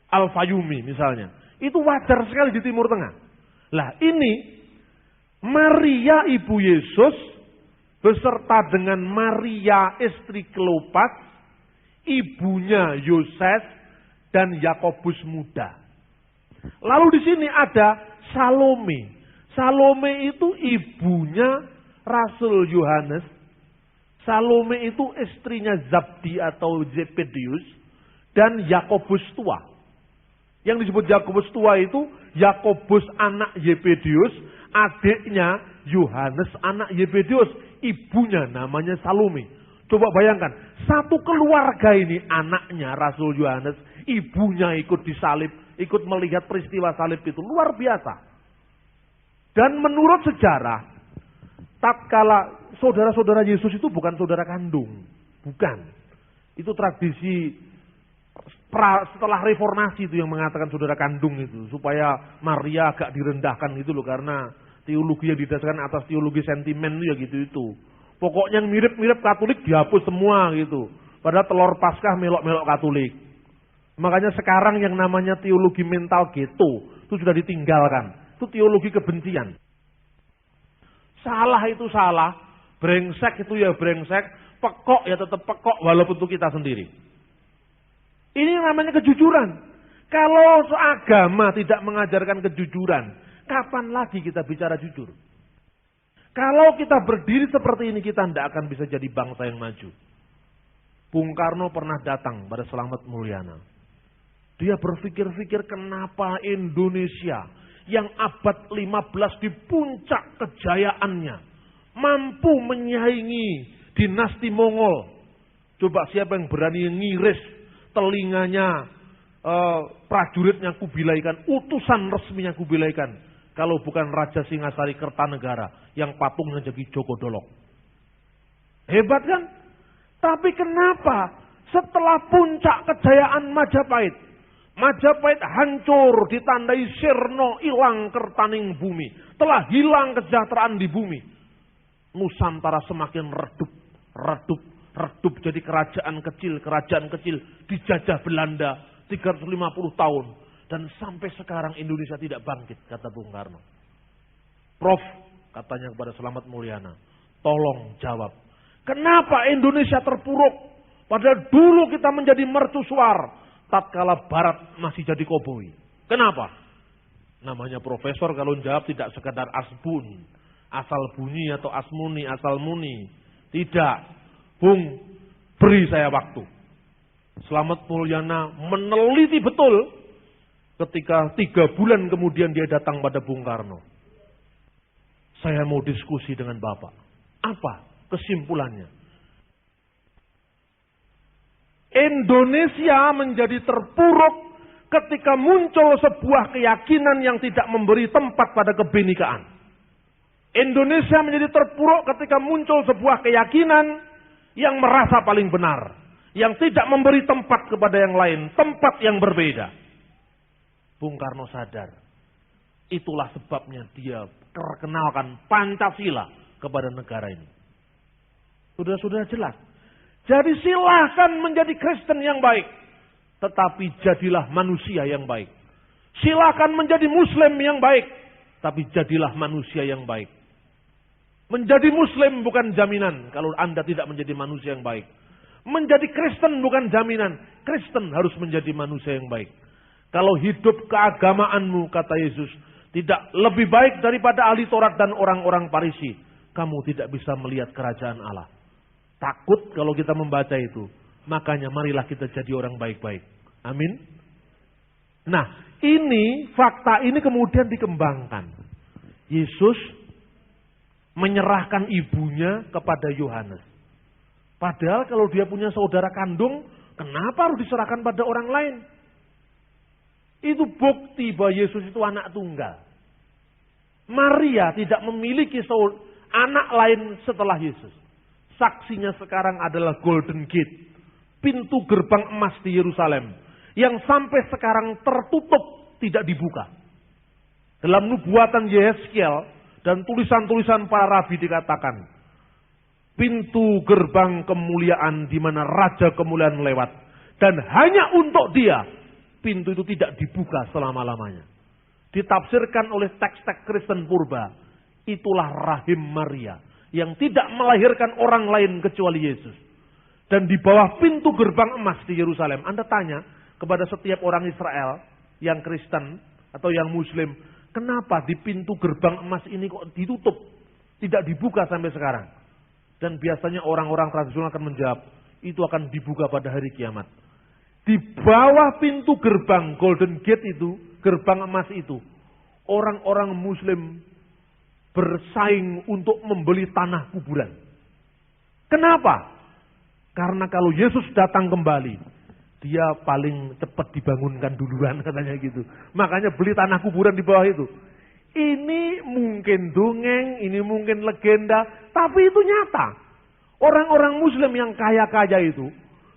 Al-Fayumi misalnya. Itu wajar sekali di Timur Tengah. Lah ini Maria ibu Yesus beserta dengan Maria istri Kleopas, ibunya Yosef dan Yakobus muda. Lalu di sini ada Salome. Salome itu ibunya Rasul Yohanes. Salome itu istrinya Zabdi atau Zebedius dan Yakobus tua. Yang disebut Yakobus tua itu Yakobus anak Zebedius, adiknya Yohanes anak Zebedius, ibunya namanya Salome. Coba bayangkan, satu keluarga ini anaknya Rasul Yohanes, ibunya ikut disalib, ikut melihat peristiwa salib itu, luar biasa. Dan menurut sejarah, tatkala saudara-saudara Yesus itu bukan saudara kandung, bukan. Itu tradisi setelah reformasi itu yang mengatakan saudara kandung itu, supaya Maria agak direndahkan gitu loh, karena teologi yang didasarkan atas teologi sentimen itu ya gitu. Pokoknya yang mirip-mirip Katolik dihapus semua gitu. Padahal telur Paskah melok-melok Katolik. Makanya sekarang yang namanya teologi mental ghetto itu sudah ditinggalkan. Itu teologi kebencian. Salah itu salah, brengsek itu ya brengsek, pekok ya tetap pekok walaupun itu kita sendiri. Ini namanya kejujuran. Kalau agama tidak mengajarkan kejujuran, kapan lagi kita bicara jujur? Kalau kita berdiri seperti ini, kita tidak akan bisa jadi bangsa yang maju. Bung Karno pernah datang pada Slamet Mulyana. Dia berpikir-pikir kenapa Indonesia yang abad 15 di puncak kejayaannya, mampu menyaingi dinasti Mongol. Coba siapa yang berani ngiris telinganya prajuritnya Kubilai Khan, utusan resminya Kubilai Khan, kalau bukan Raja Singasari Kertanegara yang patungnya jadi Joko Dolok. Hebat kan? Tapi kenapa setelah puncak kejayaan Majapahit, Majapahit hancur, ditandai sirna, hilang kertaning bumi, telah hilang kesejahteraan di bumi, Nusantara semakin redup jadi kerajaan kecil dijajah Belanda 350 tahun, dan sampai sekarang Indonesia tidak bangkit, kata Bung Karno. Prof, katanya kepada Slamet Mulyana, tolong jawab, kenapa Indonesia terpuruk? Padahal dulu kita menjadi mercusuar, tatkala Barat masih jadi koboi. Kenapa? Namanya profesor kalau jawab tidak sekadar asbun, asal bunyi atau asmuni, asal muni. Tidak. Bung, beri saya waktu. Slamet Mulyana meneliti betul ketika 3 bulan kemudian dia datang pada Bung Karno. Saya mau diskusi dengan Bapak. Apa kesimpulannya? Indonesia menjadi terpuruk ketika muncul sebuah keyakinan yang tidak memberi tempat pada kebinekaan. Indonesia menjadi terpuruk ketika muncul sebuah keyakinan yang merasa paling benar, yang tidak memberi tempat kepada yang lain, tempat yang berbeda. Bung Karno sadar, itulah sebabnya dia perkenalkan Pancasila kepada negara ini. Sudah jelas. Jadi silahkan menjadi Kristen yang baik, tetapi jadilah manusia yang baik. Silahkan menjadi Muslim yang baik, tapi jadilah manusia yang baik. Menjadi Muslim bukan jaminan kalau Anda tidak menjadi manusia yang baik. Menjadi Kristen bukan jaminan. Kristen harus menjadi manusia yang baik. Kalau hidup keagamaanmu, kata Yesus, tidak lebih baik daripada ahli Taurat dan orang-orang Farisi, kamu tidak bisa melihat kerajaan Allah. Takut kalau kita membaca itu. Makanya marilah kita jadi orang baik-baik. Amin. Nah, ini fakta ini kemudian dikembangkan. Yesus menyerahkan ibunya kepada Yohanes. Padahal kalau dia punya saudara kandung, kenapa harus diserahkan pada orang lain? Itu bukti bahwa Yesus itu anak tunggal. Maria tidak memiliki anak lain setelah Yesus. Saksinya sekarang adalah Golden Gate, pintu gerbang emas di Yerusalem, yang sampai sekarang tertutup, tidak dibuka. Dalam nubuatan Yehezkiel dan tulisan-tulisan para rabi dikatakan, pintu gerbang kemuliaan di mana Raja kemuliaan lewat, dan hanya untuk dia pintu itu tidak dibuka selama-lamanya. Ditafsirkan oleh teks-teks Kristen purba, itulah rahim Maria yang tidak melahirkan orang lain kecuali Yesus. Dan di bawah pintu gerbang emas di Yerusalem, Anda tanya kepada setiap orang Israel yang Kristen atau yang Muslim, kenapa di pintu gerbang emas ini kok ditutup, tidak dibuka sampai sekarang? Dan biasanya orang-orang tradisional akan menjawab, itu akan dibuka pada hari kiamat. Di bawah pintu gerbang Golden Gate itu, gerbang emas itu, orang-orang Muslim bersaing untuk membeli tanah kuburan. Kenapa? Karena kalau Yesus datang kembali, dia paling cepat dibangunkan duluan, katanya gitu. Makanya beli tanah kuburan di bawah itu. Ini mungkin dongeng, ini mungkin legenda, tapi itu nyata. Orang-orang Muslim yang kaya-kaya itu,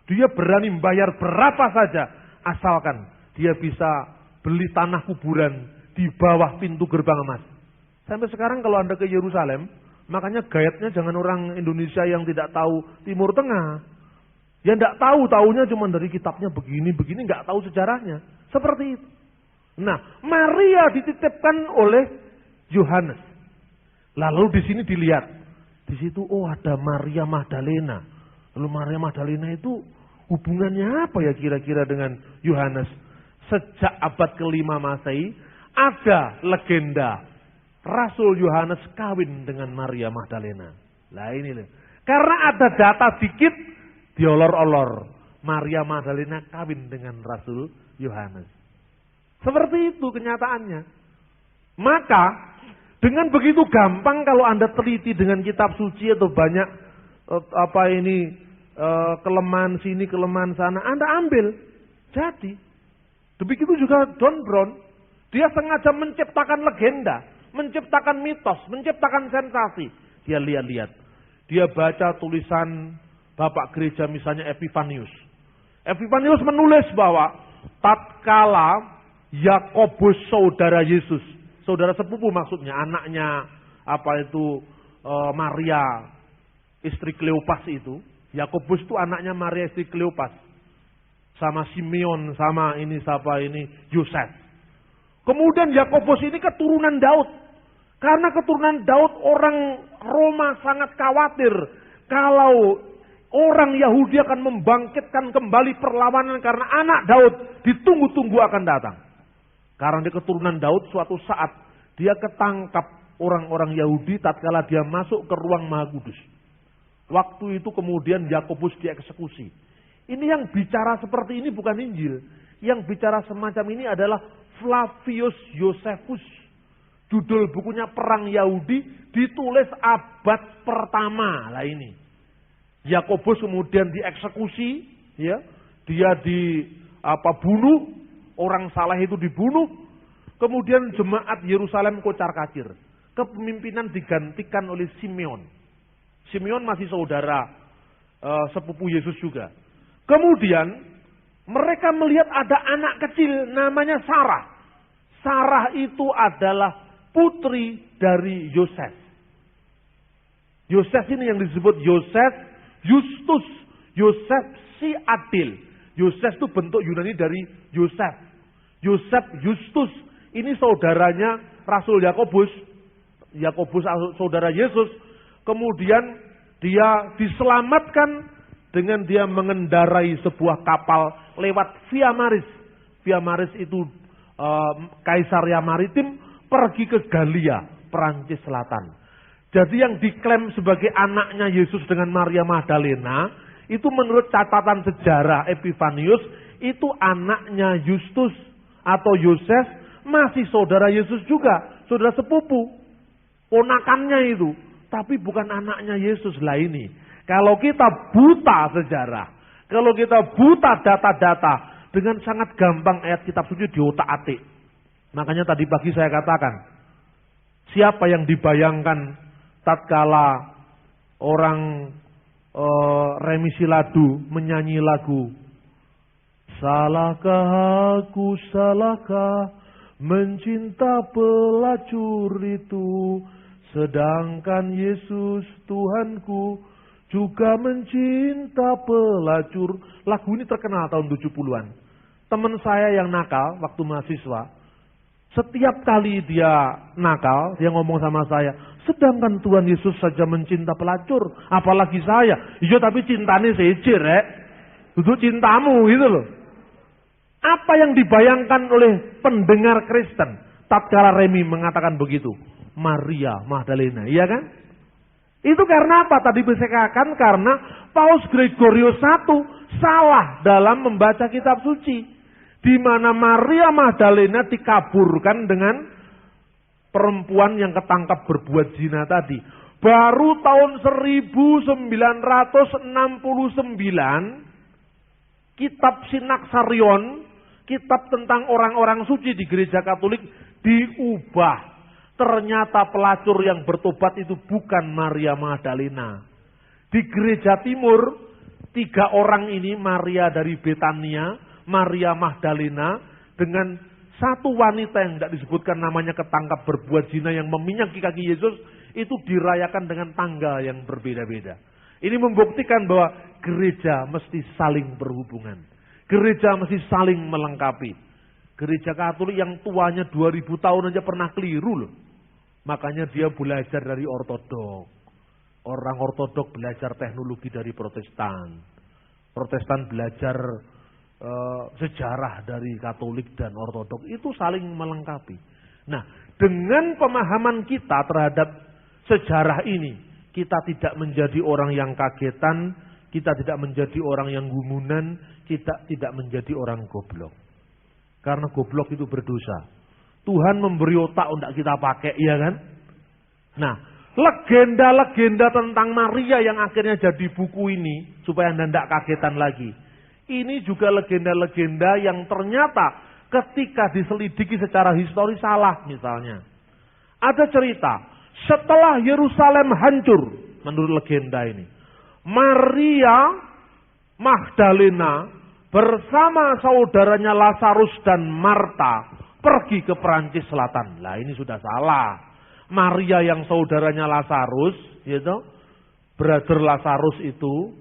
dia berani membayar berapa saja, asalkan dia bisa beli tanah kuburan di bawah pintu gerbang emas. Sampai sekarang kalau Anda ke Yerusalem, makanya guide-nya jangan orang Indonesia yang tidak tahu Timur Tengah. Ya tidak tahu, taunya cuma dari kitabnya begini-begini, nggak tahu sejarahnya. Seperti itu. Nah, Maria dititipkan oleh Yohanes. Lalu di sini dilihat, di situ ada Maria Magdalena. Lalu Maria Magdalena itu hubungannya apa ya kira-kira dengan Yohanes? Sejak abad ke-5 Masehi ada legenda Rasul Yohanes kawin dengan Maria Magdalena. Lah ini loh. Karena ada data dikit diolor-olor, Maria Magdalena kawin dengan Rasul Yohanes. Seperti itu kenyataannya. Maka dengan begitu gampang kalau Anda teliti dengan kitab suci atau banyak kelemahan sini, kelemahan sana, Anda ambil. Jadi, begitu juga Don Brown, dia sengaja menciptakan legenda, menciptakan mitos, menciptakan sensasi. Dia lihat-lihat, dia baca tulisan Bapak Gereja misalnya Epifanius. Epifanius menulis bahwa tatkala Yakobus saudara Yesus, saudara sepupu maksudnya, anaknya Maria istri Kleopas itu. Yakobus itu anaknya Maria istri Kleopas. Sama Simeon, sama Yosef. Kemudian Yakobus ini keturunan Daud. Karena keturunan Daud, orang Roma sangat khawatir kalau orang Yahudi akan membangkitkan kembali perlawanan karena anak Daud ditunggu-tunggu akan datang. Karena di keturunan Daud suatu saat dia ketangkap orang-orang Yahudi tatkala dia masuk ke ruang Maha Kudus. Waktu itu kemudian Yakobus dieksekusi. Ini yang bicara seperti ini bukan Injil. Yang bicara semacam ini adalah Flavius Josephus. Judul bukunya Perang Yahudi, ditulis abad pertama lah ini. Yakobus kemudian dieksekusi, ya. Dia bunuh, orang salah itu dibunuh. Kemudian jemaat Yerusalem kocar-kacir. Kepemimpinan digantikan oleh Simeon. Simeon masih saudara sepupu Yesus juga. Kemudian mereka melihat ada anak kecil namanya Sarah. Sarah itu adalah putri dari Yosef. Yosef ini yang disebut Yosef Justus. Yosef si adil. Yosef itu bentuk Yunani dari Yosef. Yosef Justus. Ini saudaranya Rasul Yakobus. Yakobus saudara Yesus. Kemudian dia diselamatkan dengan dia mengendarai sebuah kapal lewat Via Maris. Via Maris itu Kaisaria Maritim pergi ke Galia, Perancis Selatan. Jadi yang diklaim sebagai anaknya Yesus dengan Maria Magdalena, itu menurut catatan sejarah Epifanius, itu anaknya Justus atau Yosef, masih saudara Yesus juga, saudara sepupu, ponakannya itu. Tapi bukan anaknya Yesus lah ini. Kalau kita buta sejarah, kalau kita buta data-data, dengan sangat gampang ayat kitab suci diotak-atik. Makanya tadi pagi saya katakan, siapa yang dibayangkan tatkala orang remisi ladu menyanyi lagu, salahkah aku, salahkah mencinta pelacur itu, sedangkan Yesus Tuhanku juga mencinta pelacur. Lagu ini terkenal tahun 70-an. Teman saya yang nakal waktu mahasiswa, setiap kali dia nakal, dia ngomong sama saya, sedangkan Tuhan Yesus saja mencinta pelacur, apalagi saya. Iya tapi cintanya sejer, duduk cintamu gitu loh. Apa yang dibayangkan oleh pendengar Kristen tatkala Remi mengatakan begitu? Maria Magdalena, iya kan? Itu karena apa? Tadi saya katakan karena Paus Gregorius I salah dalam membaca kitab suci. Di mana Maria Magdalena dikaburkan dengan perempuan yang ketangkap berbuat zina tadi. Baru tahun 1969 kitab Sinaksarion, kitab tentang orang-orang suci di gereja Katolik diubah. Ternyata pelacur yang bertobat itu bukan Maria Magdalena. Di gereja timur, 3 orang ini, Maria dari Betania, Maria Magdalena, dengan satu wanita yang tidak disebutkan namanya ketangkap berbuat zina yang meminyaki kaki Yesus, itu dirayakan dengan tanggal yang berbeda-beda. Ini membuktikan bahwa gereja mesti saling berhubungan. Gereja mesti saling melengkapi. Gereja Katolik yang tuanya 2000 tahun aja pernah keliru loh. Makanya dia belajar dari ortodok. Orang ortodok belajar teknologi dari Protestan. Protestan belajar sejarah dari Katolik dan ortodok. Itu saling melengkapi. Nah, dengan pemahaman kita terhadap sejarah ini, kita tidak menjadi orang yang kagetan, kita tidak menjadi orang yang gumunan, kita tidak menjadi orang goblok. Karena goblok itu berdosa. Tuhan memberi otak untuk kita pakai, iya kan? Nah, legenda-legenda tentang Maria yang akhirnya jadi buku ini, supaya Anda tidak kagetan lagi. Ini juga legenda-legenda yang ternyata ketika diselidiki secara historis salah misalnya. Ada cerita, setelah Yerusalem hancur, menurut legenda ini, Maria Magdalena bersama saudaranya Lazarus dan Marta pergi ke Perancis Selatan. Lah ini sudah salah. Maria yang saudaranya Lazarus, gitu, brother Lazarus itu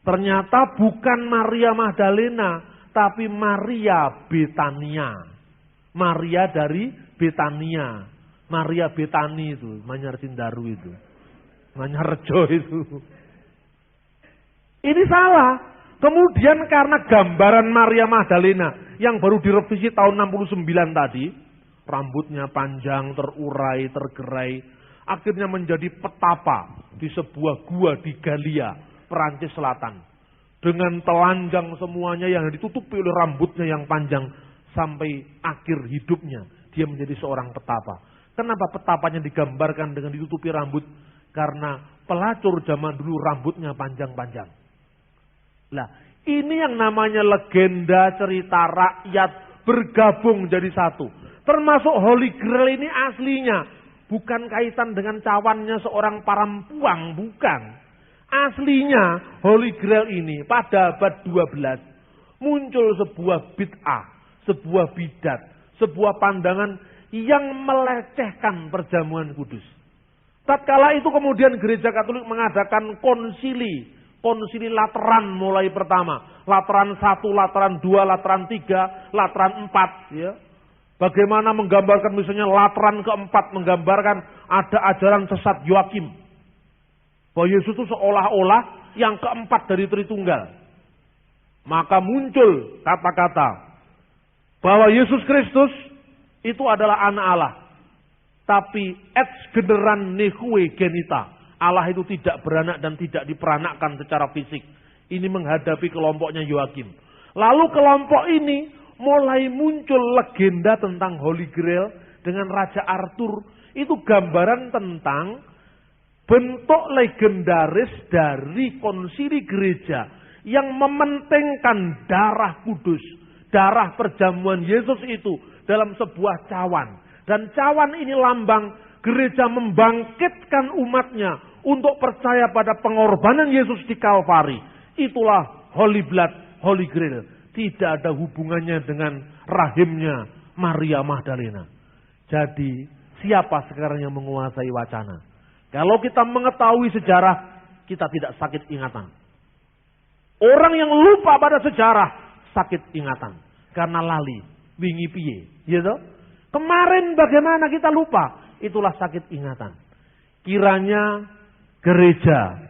ternyata bukan Maria Magdalena, tapi Maria Betania. Maria dari Betania. Maria Betani itu, Manyar Sindaru itu. Manyarjo itu. Ini salah. Kemudian karena gambaran Maria Magdalena yang baru direvisi tahun 69 tadi, rambutnya panjang, terurai, tergerai, akhirnya menjadi petapa di sebuah gua di Galia, Perancis Selatan. Dengan telanjang semuanya yang ditutupi oleh rambutnya yang panjang sampai akhir hidupnya. Dia menjadi seorang petapa. Kenapa petapanya digambarkan dengan ditutupi rambut? Karena pelacur zaman dulu rambutnya panjang-panjang. Lah, ini yang namanya legenda cerita rakyat bergabung jadi satu. Termasuk Holy Grail ini aslinya. Bukan kaitan dengan cawannya seorang parampuang, bukan. Aslinya Holy Grail ini pada abad 12 muncul sebuah bid'ah, sebuah bidat, sebuah pandangan yang melecehkan perjamuan kudus. Tatkala itu kemudian gereja Katolik mengadakan konsili Lateran mulai pertama. Lateran 1, Lateran 2, Lateran 3, Lateran 4. Ya. Bagaimana menggambarkan misalnya Lateran keempat menggambarkan ada ajaran sesat Yoakim. Bahwa Yesus itu seolah-olah yang keempat dari Tritunggal. Maka muncul kata-kata bahwa Yesus Kristus itu adalah anak Allah. Tapi ex generan nihue genita. Allah itu tidak beranak dan tidak diperanakkan secara fisik. Ini menghadapi kelompoknya Yoakim. Lalu kelompok ini mulai muncul legenda tentang Holy Grail dengan Raja Arthur. Itu gambaran tentang bentuk legendaris dari konsili gereja yang mementingkan darah kudus, darah perjamuan Yesus itu dalam sebuah cawan. Dan cawan ini lambang gereja membangkitkan umatnya untuk percaya pada pengorbanan Yesus di Kalvari. Itulah Holy Blood, Holy Grail. Tidak ada hubungannya dengan rahimnya Maria Magdalena. Jadi siapa sekarang yang menguasai wacana? Kalau kita mengetahui sejarah, kita tidak sakit ingatan. Orang yang lupa pada sejarah, sakit ingatan. Karena lali, wingi piye. Gitu? Kemarin bagaimana kita lupa? Itulah sakit ingatan. Kiranya gereja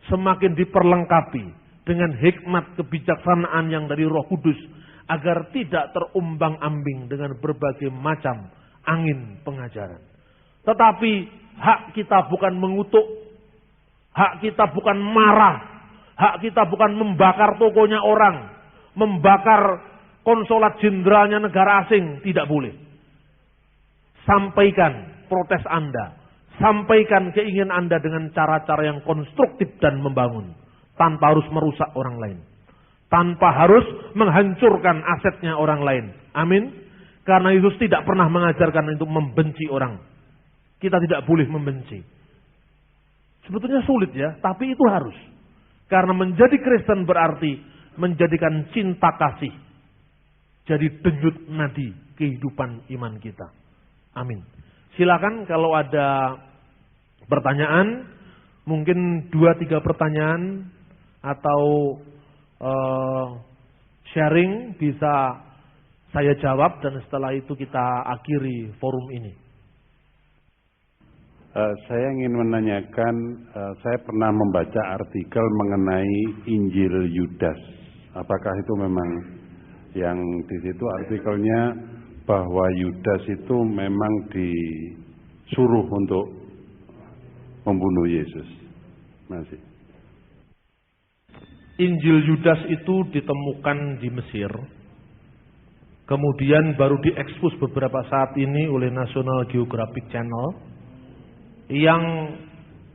semakin diperlengkapi dengan hikmat kebijaksanaan yang dari Roh Kudus agar tidak terumbang-ambing dengan berbagai macam angin pengajaran. Tetapi hak kita bukan mengutuk, hak kita bukan marah, hak kita bukan membakar tokonya orang, membakar konsulat jenderalnya negara asing, tidak boleh. Sampaikan protes Anda. Sampaikan keinginan Anda dengan cara-cara yang konstruktif dan membangun. Tanpa harus merusak orang lain. Tanpa harus menghancurkan asetnya orang lain. Amin. Karena Yesus tidak pernah mengajarkan untuk membenci orang. Kita tidak boleh membenci. Sebetulnya sulit ya, tapi itu harus. Karena menjadi Kristen berarti menjadikan cinta kasih jadi denyut nadi kehidupan iman kita. Amin. Silakan kalau ada pertanyaan, mungkin 2-3 pertanyaan atau sharing bisa saya jawab dan setelah itu kita akhiri forum ini. Saya ingin menanyakan, saya pernah membaca artikel mengenai Injil Yudas. Apakah itu memang yang di situ artikelnya bahwa Yudas itu memang disuruh untuk membunuh Yesus? Masih. Injil Yudas itu ditemukan di Mesir Kemudian baru diekspos beberapa saat ini oleh National Geographic Channel yang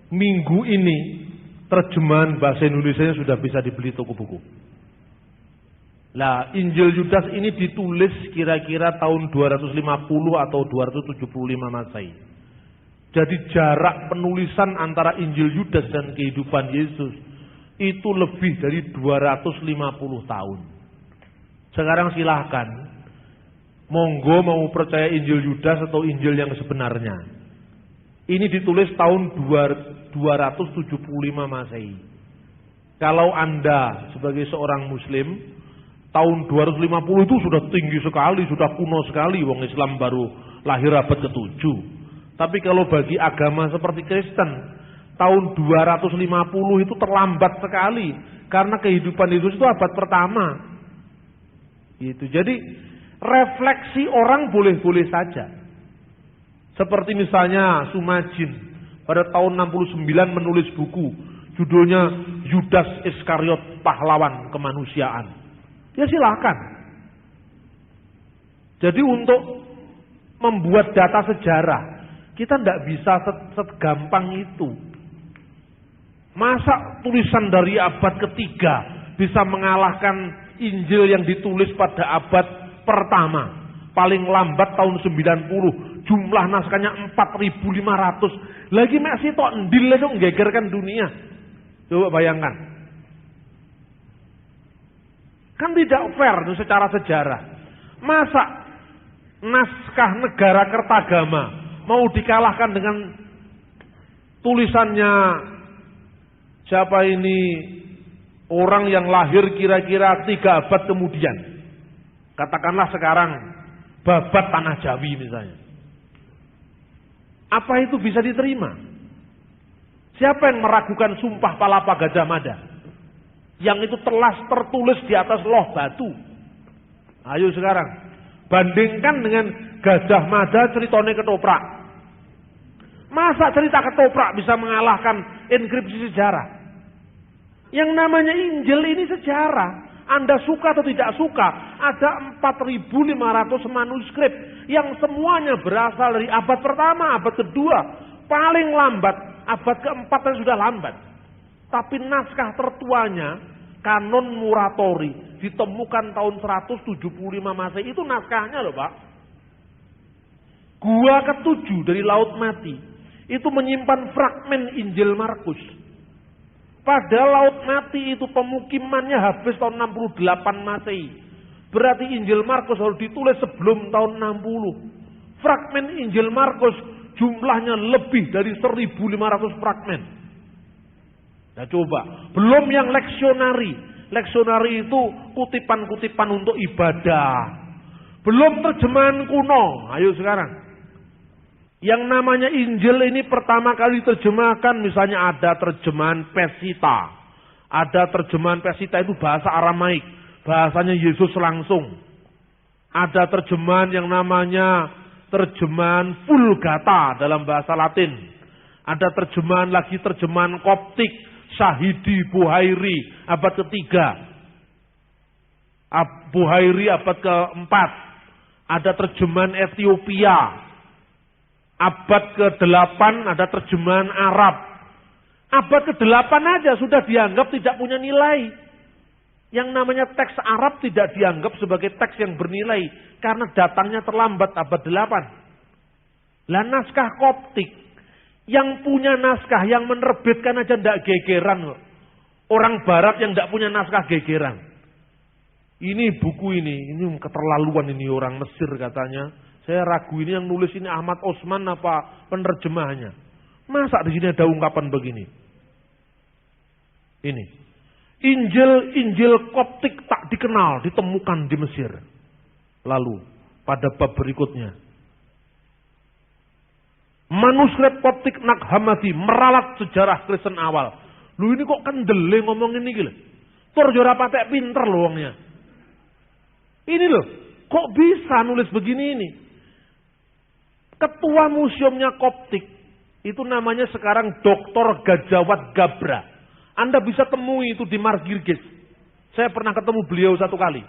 minggu ini terjemahan bahasa Indonesianya sudah bisa dibeli toko buku. Lah, Injil Yudas ini ditulis kira-kira tahun 250 atau 275 Masehi. Jadi jarak penulisan antara Injil Yudas dan kehidupan Yesus itu lebih dari 250 tahun. Sekarang silahkan, monggo mau percaya Injil Yudas atau Injil yang sebenarnya. Ini ditulis tahun 275 Masehi. Kalau Anda sebagai seorang Muslim, tahun 250 itu sudah tinggi sekali, sudah kuno sekali. Wong Islam baru lahir abad ke-7. Tapi kalau bagi agama seperti Kristen, tahun 250 itu terlambat sekali. Karena kehidupan Yesus itu abad pertama. Gitu. Jadi refleksi orang boleh-boleh saja. Seperti misalnya Sumajin pada tahun 69 menulis buku. Judulnya Yudas Iskariot Pahlawan Kemanusiaan. Ya silakan. Jadi untuk membuat data sejarah, kita tidak bisa segampang itu. Masa tulisan dari abad ketiga bisa mengalahkan Injil yang ditulis pada abad pertama. Paling lambat tahun 90. Jumlah naskahnya 4.500. Lagi masih tok ndil itu menggegerkan dunia. Coba bayangkan. Kan tidak fair secara sejarah. Masa naskah negara Kertagama mau dikalahkan dengan tulisannya siapa ini, orang yang lahir kira-kira 3 abad kemudian. Katakanlah sekarang Babat Tanah Jawi misalnya. Apa itu bisa diterima? Siapa yang meragukan Sumpah Palapa Gajah Mada? Yang itu telah tertulis di atas loh batu. Ayo sekarang, bandingkan dengan Gajah Mada ceritanya ketoprak. Masa cerita ketoprak bisa mengalahkan inskripsi sejarah? Yang namanya Injil ini sejarah. Anda suka atau tidak suka, ada 4.500 manuskrip yang semuanya berasal dari abad pertama, abad kedua, paling lambat abad keempat dan sudah lambat. Tapi naskah tertuanya, Kanon Muratori, ditemukan tahun 175 Masehi. Itu naskahnya loh Pak. Gua ke-7 dari Laut Mati itu menyimpan fragmen Injil Markus. Pada Laut Mati itu pemukimannya habis tahun 68 Masehi. Berarti Injil Markus harus ditulis sebelum tahun 60. Fragmen Injil Markus jumlahnya lebih dari 1.500 fragmen. Nah coba, belum yang leksionari. Leksionari itu kutipan-kutipan untuk ibadah. Belum terjemahan kuno. Ayo sekarang. Yang namanya Injil ini pertama kali diterjemahkan, misalnya ada terjemahan Pesita. Ada terjemahan Pesita itu bahasa Aramaik, bahasanya Yesus langsung. Ada terjemahan yang namanya terjemahan Vulgata dalam bahasa Latin. Ada terjemahan lagi terjemahan Koptik, Syahidi Buhairi abad ketiga. Buhairi abad keempat. Ada terjemahan Ethiopia. Abad ke-8 ada terjemahan Arab. Abad ke-8 aja sudah dianggap tidak punya nilai. Yang namanya teks Arab tidak dianggap sebagai teks yang bernilai. Karena datangnya terlambat abad 8. Lah naskah Koptik. Yang punya naskah, yang menerbitkan aja tidak gegeran. Orang barat yang tidak punya naskah gegeran. Ini buku ini keterlaluan ini orang Mesir katanya. Saya ragu ini yang nulis ini Ahmad Osman apa penerjemahnya. Masa di sini ada ungkapan begini? Ini. Injil Koptik tak dikenal, ditemukan di Mesir. Lalu pada bab berikutnya. Manuskrip Koptik Naghamati meralat sejarah Kristen awal. Lu ini kok kendele ngomong ini gila. Tur jora patek pinter loh wongnya. Ini loh, kok bisa nulis begini ini? Ketua museumnya Koptik, itu namanya sekarang Dr. Gajawat Gabra. Anda bisa temui itu di Margirgis. Saya pernah ketemu beliau 1 kali.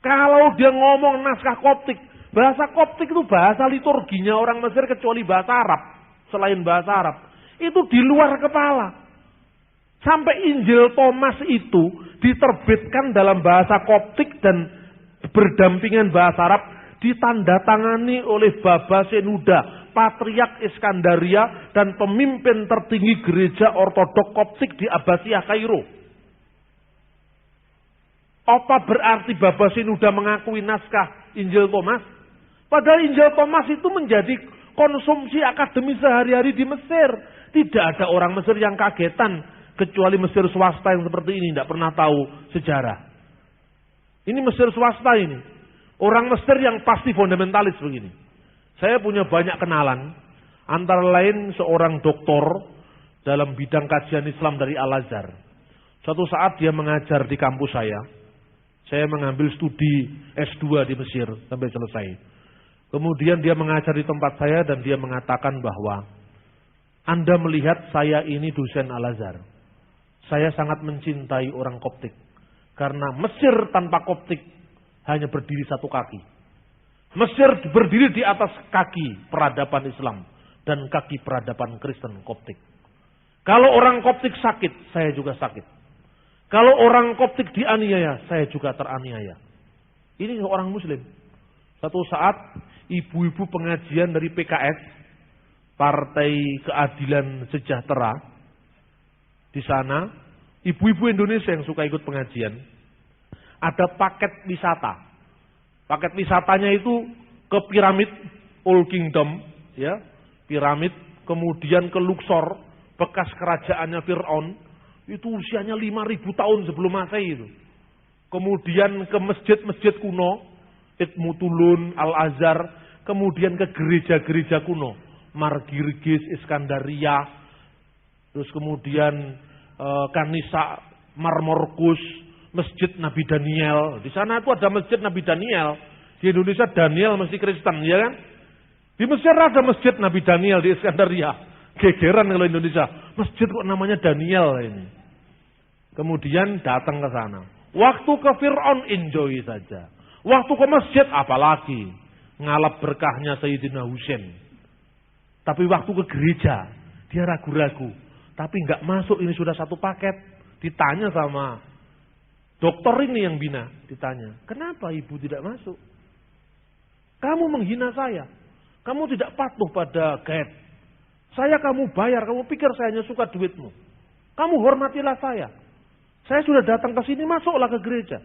Kalau dia ngomong naskah Koptik, bahasa Koptik itu bahasa liturginya orang Mesir kecuali bahasa Arab. Selain bahasa Arab. Itu di luar kepala. Sampai Injil Thomas itu diterbitkan dalam bahasa Koptik dan berdampingan bahasa Arab. Ditandatangani oleh Baba Senuda, Patriark Iskandaria dan pemimpin tertinggi gereja ortodok Koptik di Abbasiyah Kairo. Apa berarti Baba Senuda mengakui naskah Injil Thomas? Padahal Injil Thomas itu menjadi konsumsi akademi sehari-hari di Mesir. Tidak ada orang Mesir yang kagetan, kecuali Mesir swasta yang seperti ini, tidak pernah tahu sejarah. Ini Mesir swasta ini. Orang Mesir yang pasti fundamentalis begini. Saya punya banyak kenalan, antara lain seorang doktor dalam bidang kajian Islam dari Al-Azhar. Suatu saat dia mengajar di kampus saya. Saya mengambil studi S2 di Mesir sampai selesai. Kemudian dia mengajar di tempat saya dan dia mengatakan bahwa Anda melihat saya ini dosen Al-Azhar. Saya sangat mencintai orang Koptik. Karena Mesir tanpa Koptik hanya berdiri satu kaki. Mesir berdiri di atas kaki peradaban Islam dan kaki peradaban Kristen Koptik. Kalau orang Koptik sakit, saya juga sakit. Kalau orang Koptik dianiaya, saya juga teraniaya. Ini orang Muslim. Satu saat, ibu-ibu pengajian dari PKS, Partai Keadilan Sejahtera, di sana, ibu-ibu Indonesia yang suka ikut pengajian, ada paket wisata. Paket wisatanya itu ke piramid Old Kingdom, ya, piramid, kemudian ke Luxor, bekas kerajaannya Fir'aun. Itu usianya 5.000 tahun sebelum Masehi itu. Kemudian ke masjid-masjid kuno, Itmutulun, Al-Azhar, kemudian ke gereja-gereja kuno, Margirgis, Iskandaria, terus kemudian Kanisa Marmorkus, Masjid Nabi Daniel. Di sana itu ada Masjid Nabi Daniel. Di Indonesia Daniel mesti Kristen, ya kan? Di Mesir ada Masjid Nabi Daniel di Iskandaria. Gegeran kalau Indonesia, masjid kok namanya Daniel ini. Kemudian datang ke sana. Waktu ke Fir'aun enjoy saja. Waktu ke masjid apalagi ngalap berkahnya Sayyidina Husain. Tapi waktu ke gereja dia ragu-ragu. Tapi nggak masuk, ini sudah satu paket. Ditanya sama dokter ini yang bina, ditanya, kenapa ibu tidak masuk? Kamu menghina saya. Kamu tidak patuh pada guide. Saya kamu bayar, kamu pikir saya hanya suka duitmu. Kamu hormatilah saya. Saya sudah datang ke sini, masuklah ke gereja.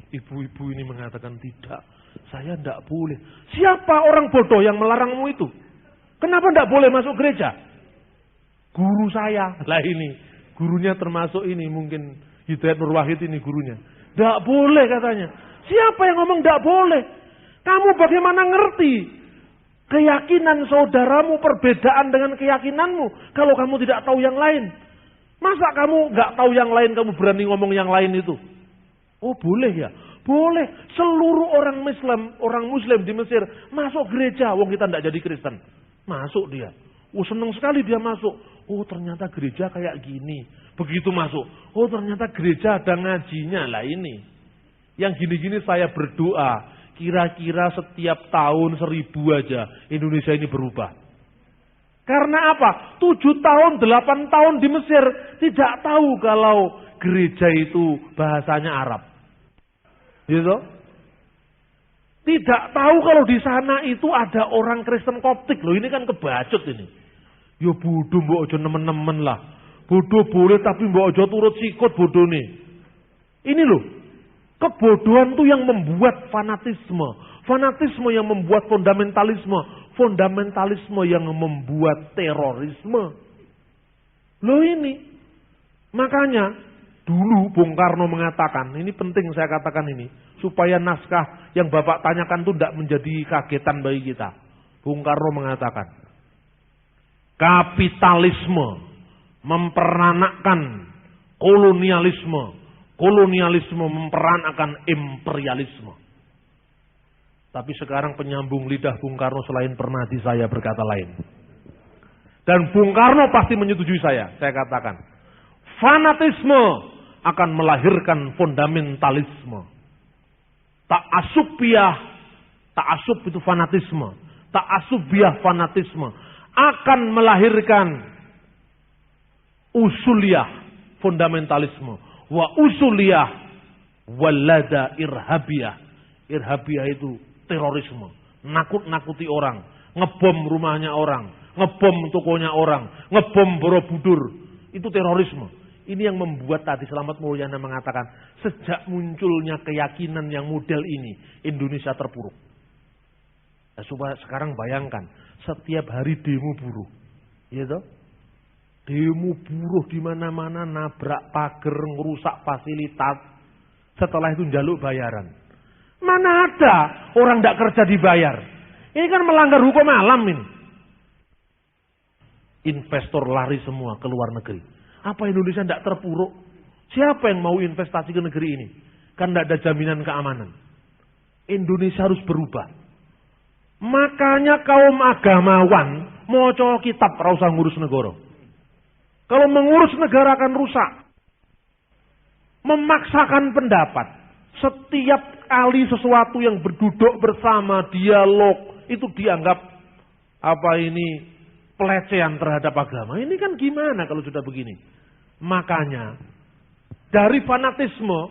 Ibu-ibu ini mengatakan tidak, saya tidak boleh. Siapa orang bodoh yang melarangmu itu? Kenapa tidak boleh masuk gereja? Guru saya. Lah ini, gurunya termasuk ini mungkin Hidayat Nur Wahid ini gurunya. Tidak boleh katanya. Siapa yang ngomong tidak boleh? Kamu bagaimana ngerti keyakinan saudaramu perbedaan dengan keyakinanmu kalau kamu tidak tahu yang lain? Masa kamu nggak tahu yang lain, kamu berani ngomong yang lain itu? Oh boleh ya? Boleh. Seluruh orang Muslim di Mesir masuk gereja. Wong kita tidak jadi Kristen. Masuk dia. Oh senang sekali dia masuk. Oh ternyata gereja kayak gini. Begitu masuk. Oh ternyata gereja ada ngajinya. Lah ini. Yang gini-gini saya berdoa. Kira-kira setiap tahun 1000 aja Indonesia ini berubah. Karena apa? 7 tahun, 8 tahun di Mesir tidak tahu kalau gereja itu bahasanya Arab. Gitu? Tidak tahu kalau di sana itu ada orang Kristen Koptik. Loh ini kan kebacut ini. Yo bodoh mbok aja nemen-nemen lah. Bodoh boleh tapi mbok aja turut sikut bodoh nih. Ini loh. Kebodohan itu yang membuat fanatisme. Fanatisme yang membuat fundamentalisme. Fundamentalisme yang membuat terorisme. Loh ini. Makanya dulu Bung Karno mengatakan, ini penting saya katakan ini. Supaya naskah yang Bapak tanyakan itu tidak menjadi kagetan bagi kita. Bung Karno mengatakan. Kapitalisme memperanakkan kolonialisme. Kolonialisme memperanakkan imperialisme. Tapi sekarang penyambung lidah Bung Karno selain Pernadi saya berkata lain. Dan Bung Karno pasti menyetujui saya katakan. Fanatisme akan melahirkan fundamentalisme. Tak ta'assub itu fanatisme, ta'assubiyah fanatisme akan melahirkan usuliyah fundamentalisme, wa usuliyah walada irhabiyah. Irhabiyah itu terorisme, nakut-nakuti orang, ngebom rumahnya orang, ngebom tokonya orang, ngebom Borobudur, itu terorisme. Ini yang membuat tadi Slamet Mulyana mengatakan, sejak munculnya keyakinan yang model ini, Indonesia terpuruk. Nah, supaya sekarang bayangkan, setiap hari demo buruh, gitu? Demo buruh di mana-mana, nabrak pagar, ngerusak fasilitas. Setelah itu njaluk bayaran. Mana ada orang tidak kerja dibayar? Ini kan melanggar hukum alam ini. Investor lari semua ke luar negeri. Apa Indonesia tidak terpuruk? Siapa yang mau investasi ke negeri ini? Kan tidak ada jaminan keamanan. Indonesia harus berubah. Makanya kaum agamawan mau kitab ora usah ngurus negara. Kalau mengurus negara akan rusak. Memaksakan pendapat. Setiap kali sesuatu yang berduduk bersama, dialog, itu dianggap pelecehan terhadap agama. Ini kan gimana kalau sudah begini? Makanya dari fanatisme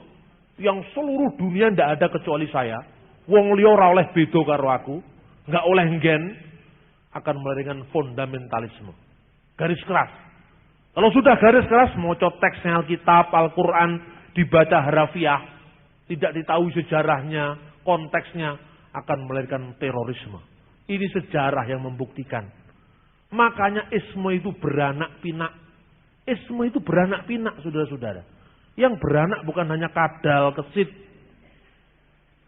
yang seluruh dunia tidak ada kecuali saya, wong liya ora oleh beda karo aku, nggak oleh nggen, akan melahirkan fundamentalisme. Garis keras. Kalau sudah garis keras, maca teksnya Alkitab, Al-Quran, dibaca harafiah, tidak ditahu sejarahnya, konteksnya, akan melahirkan terorisme. Ini sejarah yang membuktikan. Makanya isme itu beranak pinak. Isme itu beranak pinak, saudara-saudara. Yang beranak bukan hanya kadal, kesit,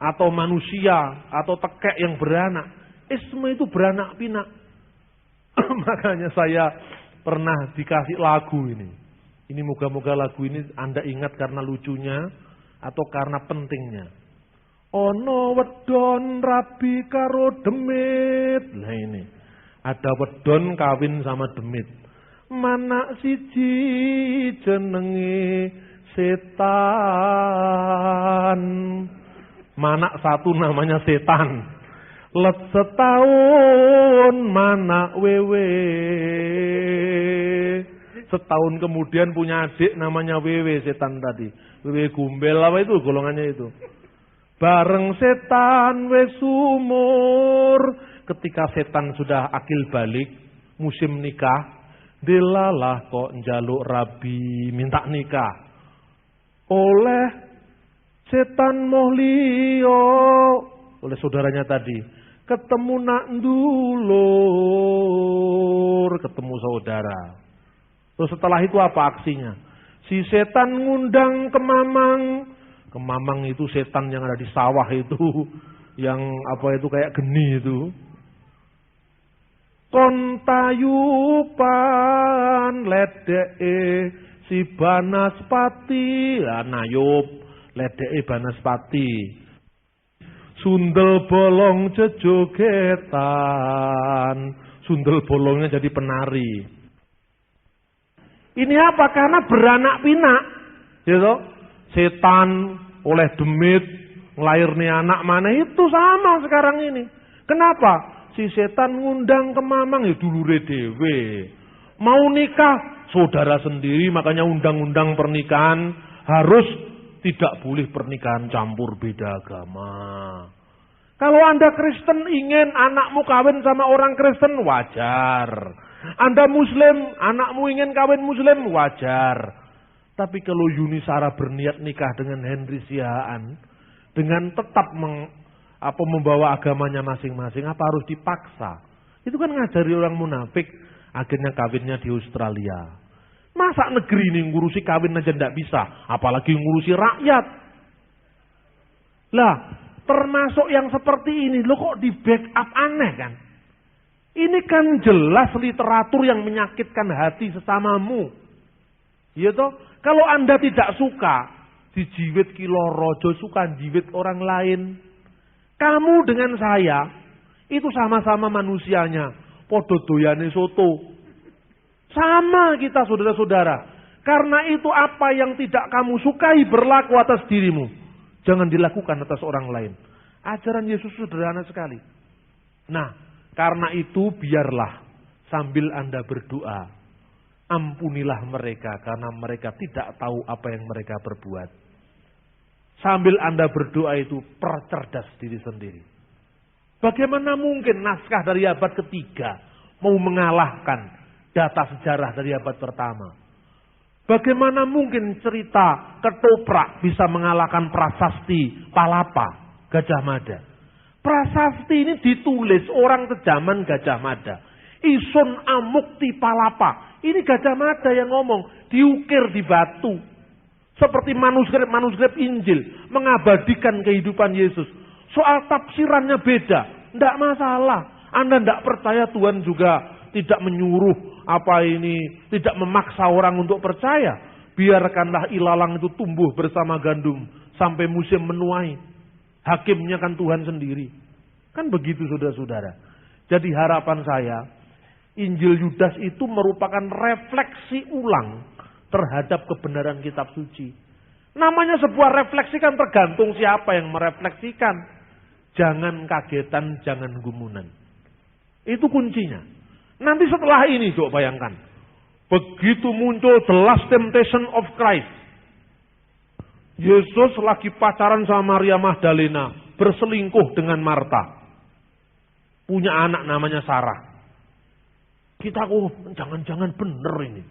atau manusia, atau tekek yang beranak. Isme itu beranak pinak. Makanya saya pernah dikasih lagu ini. Ini moga-moga lagu ini Anda ingat karena lucunya atau karena pentingnya. Ono wedon rabi karo demit. Nah ini. Ada wedon kawin sama demit. Manak siji jenenge setan. Manak satu namanya setan. Let setahun manak wewe. Setahun kemudian punya adik namanya wewe setan tadi. Wewe gumbel apa itu golongannya itu. Bareng setan wes umur. Ketika setan sudah akil balik, musim nikah, delalah kok njaluk rabi minta nikah. Oleh setan mohliyo, oleh saudaranya tadi, ketemu nak ndulur, ketemu saudara. Terus setelah itu apa aksinya? Si setan ngundang ke Mamang. Ke Mamang itu setan yang ada di sawah itu, yang kayak geni itu. Kontayupan ledeke si Banaspati, nayup ledeke Banaspati. Sundel bolong jejogetan, sundel bolongnya jadi penari. Ini apa? Karena beranak pinak, gitu. Setan oleh demit ngelahirni anak mana itu sama sekarang ini. Kenapa? Si setan ngundang ke Mamang ya dulure dhewe. Mau nikah saudara sendiri, makanya undang-undang pernikahan harus tidak boleh pernikahan campur beda agama. Kalau Anda Kristen ingin anakmu kawin sama orang Kristen, wajar. Anda Muslim, anakmu ingin kawin Muslim, wajar. Tapi kalau Yuni Sara berniat nikah dengan Henry Sihaan, dengan tetap membawa agamanya masing-masing, apa harus dipaksa? Itu kan ngajari orang munafik, akhirnya kawinnya di Australia. Masa negeri ini ngurusi kawin aja ndak bisa, apalagi ngurusi rakyat. Lah, termasuk yang seperti ini, lo kok di backup aneh kan? Ini kan jelas literatur yang menyakitkan hati sesamamu. Ya toh? Kalau Anda tidak suka dijiwit kilorojo, suka jiwit orang lain. Kamu dengan saya itu sama-sama manusianya. Podo doyane soto. Sama kita saudara-saudara. Karena itu apa yang tidak kamu sukai berlaku atas dirimu. Jangan dilakukan atas orang lain. Ajaran Yesus sederhana sekali. Nah, karena itu biarlah sambil Anda berdoa, ampunilah mereka karena mereka tidak tahu apa yang mereka perbuat. Sambil Anda berdoa itu percerdas diri sendiri. Bagaimana mungkin naskah dari abad ketiga mau mengalahkan data sejarah dari abad pertama? Bagaimana mungkin cerita ketoprak bisa mengalahkan prasasti Palapa, Gajah Mada? Prasasti ini ditulis orang sejaman Gajah Mada. Isun Amukti Palapa. Ini Gajah Mada yang ngomong, diukir di batu. Seperti manuskrip Injil, mengabadikan kehidupan Yesus. Soal tafsirannya beda, tidak masalah. Anda tidak percaya, Tuhan juga tidak menyuruh tidak memaksa orang untuk percaya. Biarkanlah ilalang itu tumbuh bersama gandum sampai musim menuai. Hakimnya kan Tuhan sendiri. Kan begitu saudara-saudara. Jadi harapan saya, Injil Yudas itu merupakan refleksi ulang terhadap kebenaran kitab suci. Namanya sebuah refleksi kan tergantung siapa yang merefleksikan. Jangan kagetan, jangan gumunan. Itu kuncinya. Nanti setelah ini coba bayangkan. Begitu muncul the last temptation of Christ. Yesus lagi pacaran sama Maria Magdalena. Berselingkuh dengan Marta. Punya anak namanya Sarah. Kita jangan-jangan benar ini.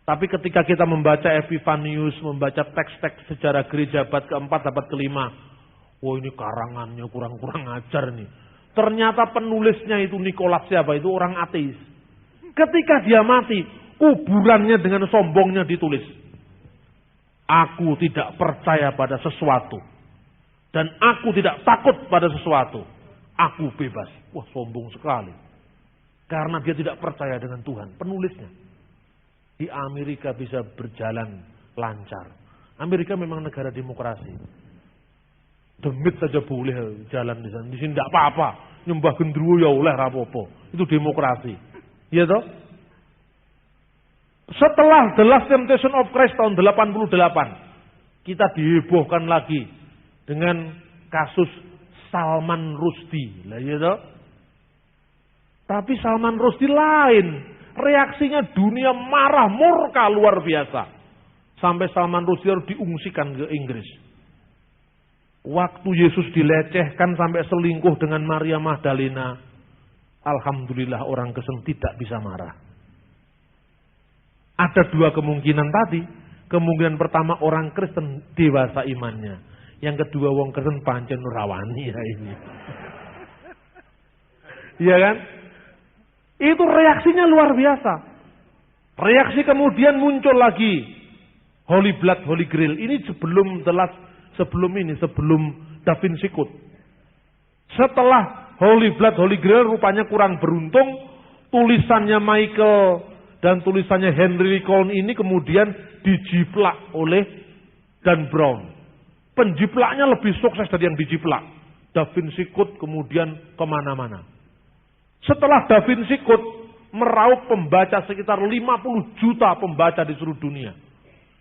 Tapi ketika kita membaca Epifanius, membaca teks-teks sejarah gereja abad keempat, abad kelima. Wah ini karangannya kurang-kurang ajar nih. Ternyata penulisnya itu Nikolas siapa? Itu orang ateis. Ketika dia mati, kuburannya dengan sombongnya ditulis. Aku tidak percaya pada sesuatu. Dan aku tidak takut pada sesuatu. Aku bebas. Wah sombong sekali. Karena dia tidak percaya dengan Tuhan. Penulisnya. Di Amerika bisa berjalan lancar. Amerika memang negara demokrasi. Demit saja boleh jalan di sana. Di sini tidak apa-apa. Nyembah gendruwo ya oleh rapopo. Itu demokrasi. Iya toh? Setelah The Last Temptation of Christ tahun 88. Kita dihebohkan lagi. Dengan kasus Salman Rushdie. Lah iya toh? Tapi Salman Rushdie lain. Reaksinya dunia marah, murka luar biasa. Sampai Salman Rushdie harus diungsikan ke Inggris. Waktu Yesus dilecehkan sampai selingkuh dengan Maria Magdalena. Alhamdulillah orang Kristen tidak bisa marah. Ada dua kemungkinan tadi. Kemungkinan pertama orang Kristen dewasa imannya. Yang kedua wong Kristen pancen rawani ya ini. Iya kan? Itu reaksinya luar biasa. Reaksi kemudian muncul lagi. Holy Blood, Holy Grail. Ini sebelum Da Vinci Code. Setelah Holy Blood, Holy Grail rupanya kurang beruntung. Tulisannya Michael dan tulisannya Henry Lincoln ini kemudian dijiplak oleh Dan Brown. Penjiplaknya lebih sukses dari yang dijiplak. Da Vinci Code kemudian kemana-mana. Setelah Da Vinci Code meraup pembaca sekitar 50 juta pembaca di seluruh dunia.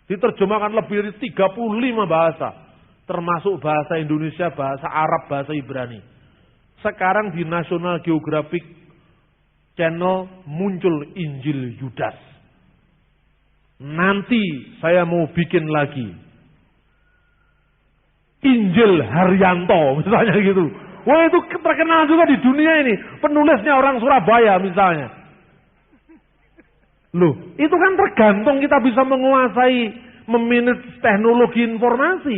Diterjemahkan lebih dari 35 bahasa. Termasuk bahasa Indonesia, bahasa Arab, bahasa Ibrani. Sekarang di National Geographic Channel muncul Injil Yudas. Nanti saya mau bikin lagi Injil Haryanto misalnya gitu. Wah itu terkenal juga di dunia ini. Penulisnya orang Surabaya misalnya. Loh, itu kan tergantung kita bisa menguasai, memanage teknologi informasi.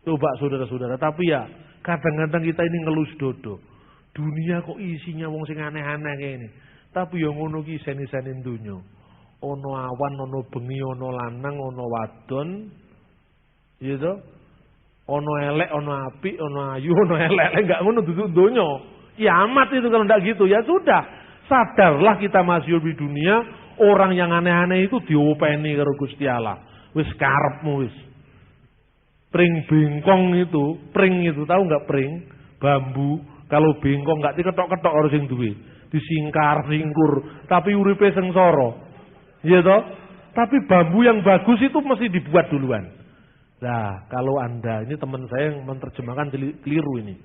Coba saudara-saudara, tapi ya kadang-kadang kita ini ngelus dodo. Dunia kok isinya wong sing aneh-aneh kayak ini. Tapi yang ngono ki sen-senen dunya. Ono awan, ono bengi, ono lanang, ono wadon. Gitu. Ono elek, ono apik, ono ayu, ono elek, enggak ngono duduk donya. Kiamat itu kalau enggak gitu ya sudah. Sadarlah kita masih di dunia, orang yang aneh-aneh itu diopeni karo Gusti Allah. Wis karepmu wis. Pring bengkong itu, pring itu tahu enggak pring? Bambu. Kalau bengkong enggak diketok-ketok harus sing duwe. Disingkar, singkur, tapi uripe sengsara. Iya toh? Tapi bambu yang bagus itu mesti dibuat duluan. Nah, kalau Anda, ini teman saya yang menerjemahkan keliru ini.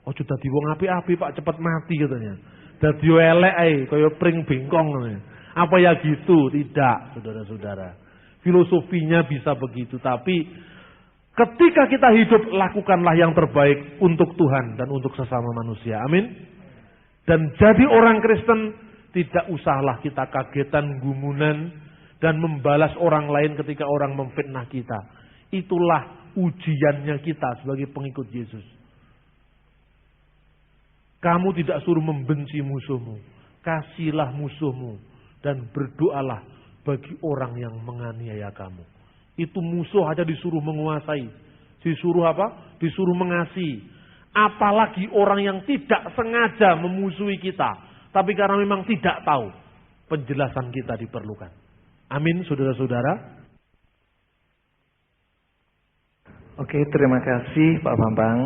Oh, sudah dadi wong apik-apik Pak, cepat mati katanya. Dadi elek ae, kaya pring bengkong. Apa ya gitu? Tidak, saudara-saudara. Filosofinya bisa begitu, tapi ketika kita hidup, lakukanlah yang terbaik untuk Tuhan dan untuk sesama manusia. Amin. Dan jadi orang Kristen, tidak usahlah kita kagetan, gumunan, dan membalas orang lain ketika orang memfitnah kita. Itulah ujiannya kita sebagai pengikut Yesus. Kamu tidak suruh membenci musuhmu. Kasihilah musuhmu. Dan berdoalah bagi orang yang menganiaya kamu. Itu musuh aja disuruh menguasai. Disuruh apa? Disuruh mengasihi. Apalagi orang yang tidak sengaja memusuhi kita. Tapi karena memang tidak tahu. Penjelasan kita diperlukan. Amin, saudara-saudara. Oke, terima kasih Pak Bambang.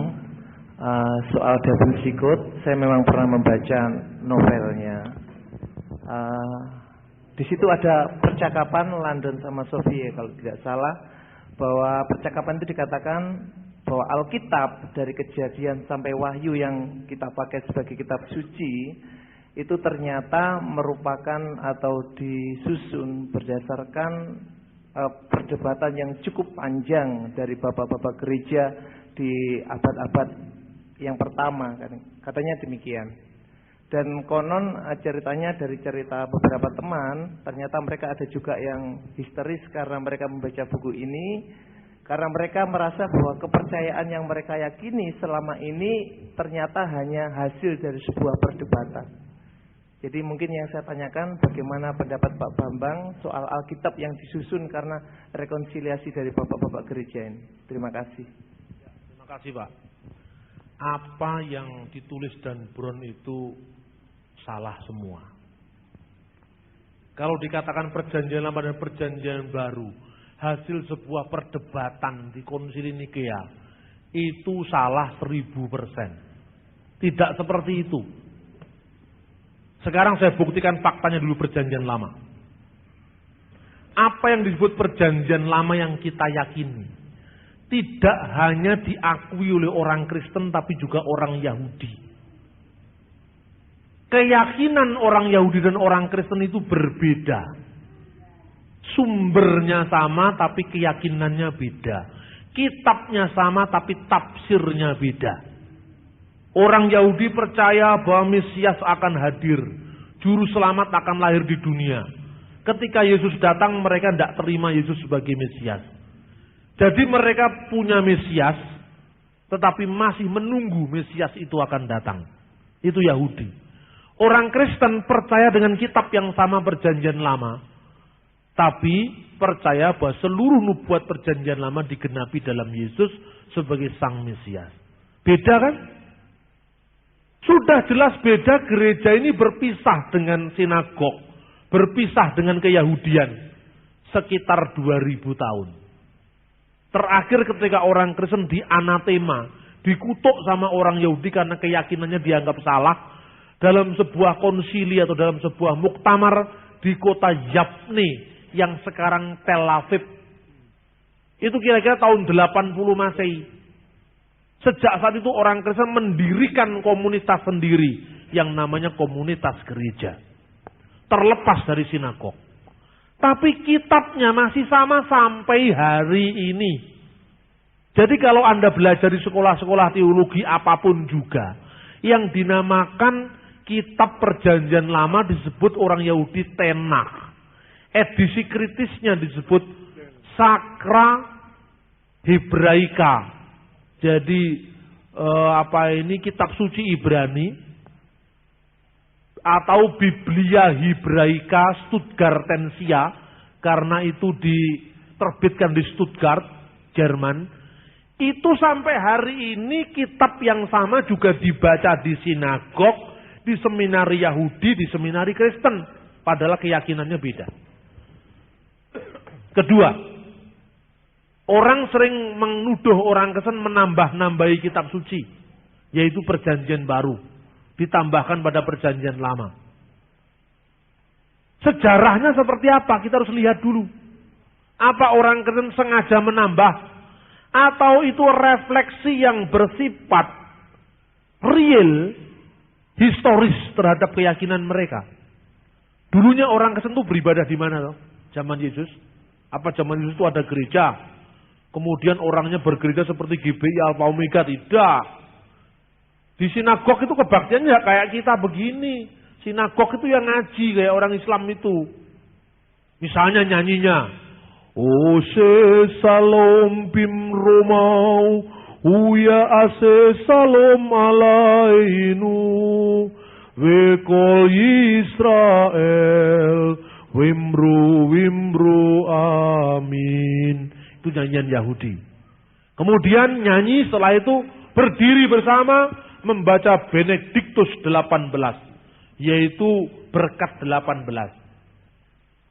Soal Da Vinci Code, saya memang pernah membaca novelnya. Di situ ada percakapan London sama Sophie, kalau tidak salah, bahwa percakapan itu dikatakan bahwa Alkitab dari Kejadian sampai Wahyu yang kita pakai sebagai kitab suci itu ternyata merupakan atau disusun berdasarkan perdebatan yang cukup panjang dari bapak-bapak gereja di abad-abad yang pertama, katanya demikian. Dan konon ceritanya dari cerita beberapa teman, ternyata mereka ada juga yang histeris karena mereka membaca buku ini, karena mereka merasa bahwa kepercayaan yang mereka yakini selama ini ternyata hanya hasil dari sebuah perdebatan. Jadi mungkin yang saya tanyakan, bagaimana pendapat Pak Bambang soal Alkitab yang disusun karena rekonsiliasi dari bapak-bapak gereja ini. Terima kasih. Terima kasih Pak. Apa yang ditulis dan buron itu salah semua. Kalau dikatakan perjanjian lama dan perjanjian baru hasil sebuah perdebatan di Konsili Nikea, itu salah 1000%. Tidak seperti itu. Sekarang saya buktikan faktanya dulu perjanjian lama. Apa yang disebut perjanjian lama yang kita yakini tidak hanya diakui oleh orang Kristen tapi juga orang Yahudi. Keyakinan orang Yahudi dan orang Kristen itu berbeda. Sumbernya sama tapi keyakinannya beda. Kitabnya sama tapi tafsirnya beda. Orang Yahudi percaya bahwa Mesias akan hadir. Juru selamat akan lahir di dunia. Ketika Yesus datang, mereka tidak terima Yesus sebagai Mesias. Jadi mereka punya Mesias, tetapi masih menunggu Mesias itu akan datang. Itu Yahudi. Orang Kristen percaya dengan kitab yang sama perjanjian lama. Tapi percaya bahwa seluruh nubuat perjanjian lama digenapi dalam Yesus sebagai Sang Mesias. Beda kan? Sudah jelas beda. Gereja ini berpisah dengan sinagog, berpisah dengan keyahudian sekitar 2000 tahun. Terakhir ketika orang Kristen dianatema, dikutuk sama orang Yahudi karena keyakinannya dianggap salah dalam sebuah konsili atau dalam sebuah muktamar di kota Yabne yang sekarang Tel Aviv. Itu kira-kira tahun 80 Masehi. Sejak saat itu orang Kristen mendirikan komunitas sendiri yang namanya komunitas gereja. Terlepas dari sinagog. Tapi kitabnya masih sama sampai hari ini. Jadi kalau Anda belajar di sekolah-sekolah teologi apapun juga, yang dinamakan kitab perjanjian lama disebut orang Yahudi Tenach. Edisi kritisnya disebut Sacra Hebraika. Jadi kitab suci Ibrani atau Biblia Hebraika Stuttgartensia, karena itu diterbitkan di Stuttgart, Jerman. Itu sampai hari ini kitab yang sama juga dibaca di sinagog, di seminari Yahudi, di seminari Kristen, padahal keyakinannya beda. Kedua, orang sering menuduh orang Kristen menambah-nambahi kitab suci, yaitu perjanjian baru, ditambahkan pada perjanjian lama. Sejarahnya seperti apa? Kita harus lihat dulu. Apa orang Kristen sengaja menambah? atau itu refleksi yang bersifat real, historis terhadap keyakinan mereka. Dulunya orang Kristen itu beribadah di mana loh? Zaman Yesus? Apa zaman Yesus itu ada gereja? Kemudian orangnya bergereja seperti GBI Alfa Omega? Tidak. Di sinagog itu kebaktiannya ya kayak kita begini. Sinagog itu yang ngaji kayak orang Islam itu. Misalnya nyanyinya, Ose salom bim romau, uya ase salom alainu, wekol Israel, wimru wimru amin. Itu nyanyian Yahudi. Kemudian nyanyi setelah itu berdiri bersama membaca Benediktus 18, yaitu berkat 18.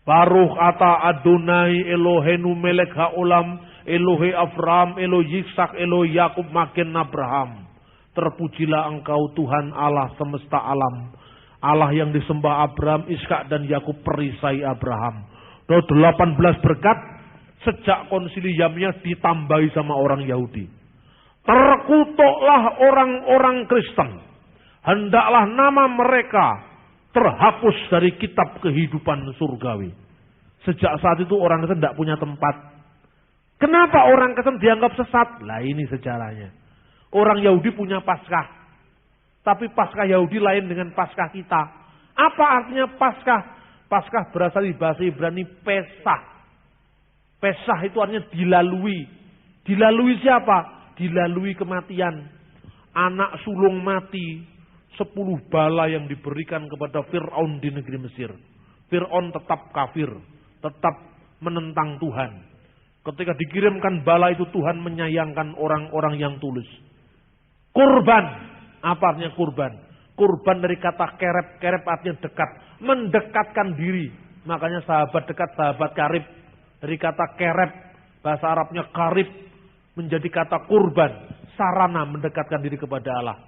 Baruch ata Adonai Elohenu melek haolam, Elohe Abraham, Elo Yitzhak, Elo Yakub makin Abraham. Terpujilah engkau Tuhan Allah semesta alam, Allah yang disembah Abraham, Ishak dan Yakub perisai Abraham. 18 berkat sejak konsili Yamnia ditambahi sama orang Yahudi. Terkutuklah orang-orang Kristen, hendaklah nama mereka terhapus dari kitab kehidupan surgawi. Sejak saat itu orang Kristen tidak punya tempat. Kenapa orang Kristen dianggap sesat? Lah ini sejarahnya. Orang Yahudi punya Paskah. Tapi Paskah Yahudi lain dengan Paskah kita. Apa artinya Paskah? Paskah berasal dari bahasa Ibrani Pesah. Pesah itu artinya dilalui. Dilalui siapa? Dilalui kematian. Anak sulung mati. 10 bala yang diberikan kepada Fir'aun di negeri Mesir. Fir'aun tetap kafir, tetap menentang Tuhan. Ketika dikirimkan bala itu Tuhan menyayangkan orang-orang yang tulus. Kurban, apa artinya kurban? Kurban dari kata kerep, kerep artinya dekat, mendekatkan diri. Makanya sahabat dekat, sahabat karib. Dari kata kerep, bahasa Arabnya karib, menjadi kata kurban, sarana mendekatkan diri kepada Allah.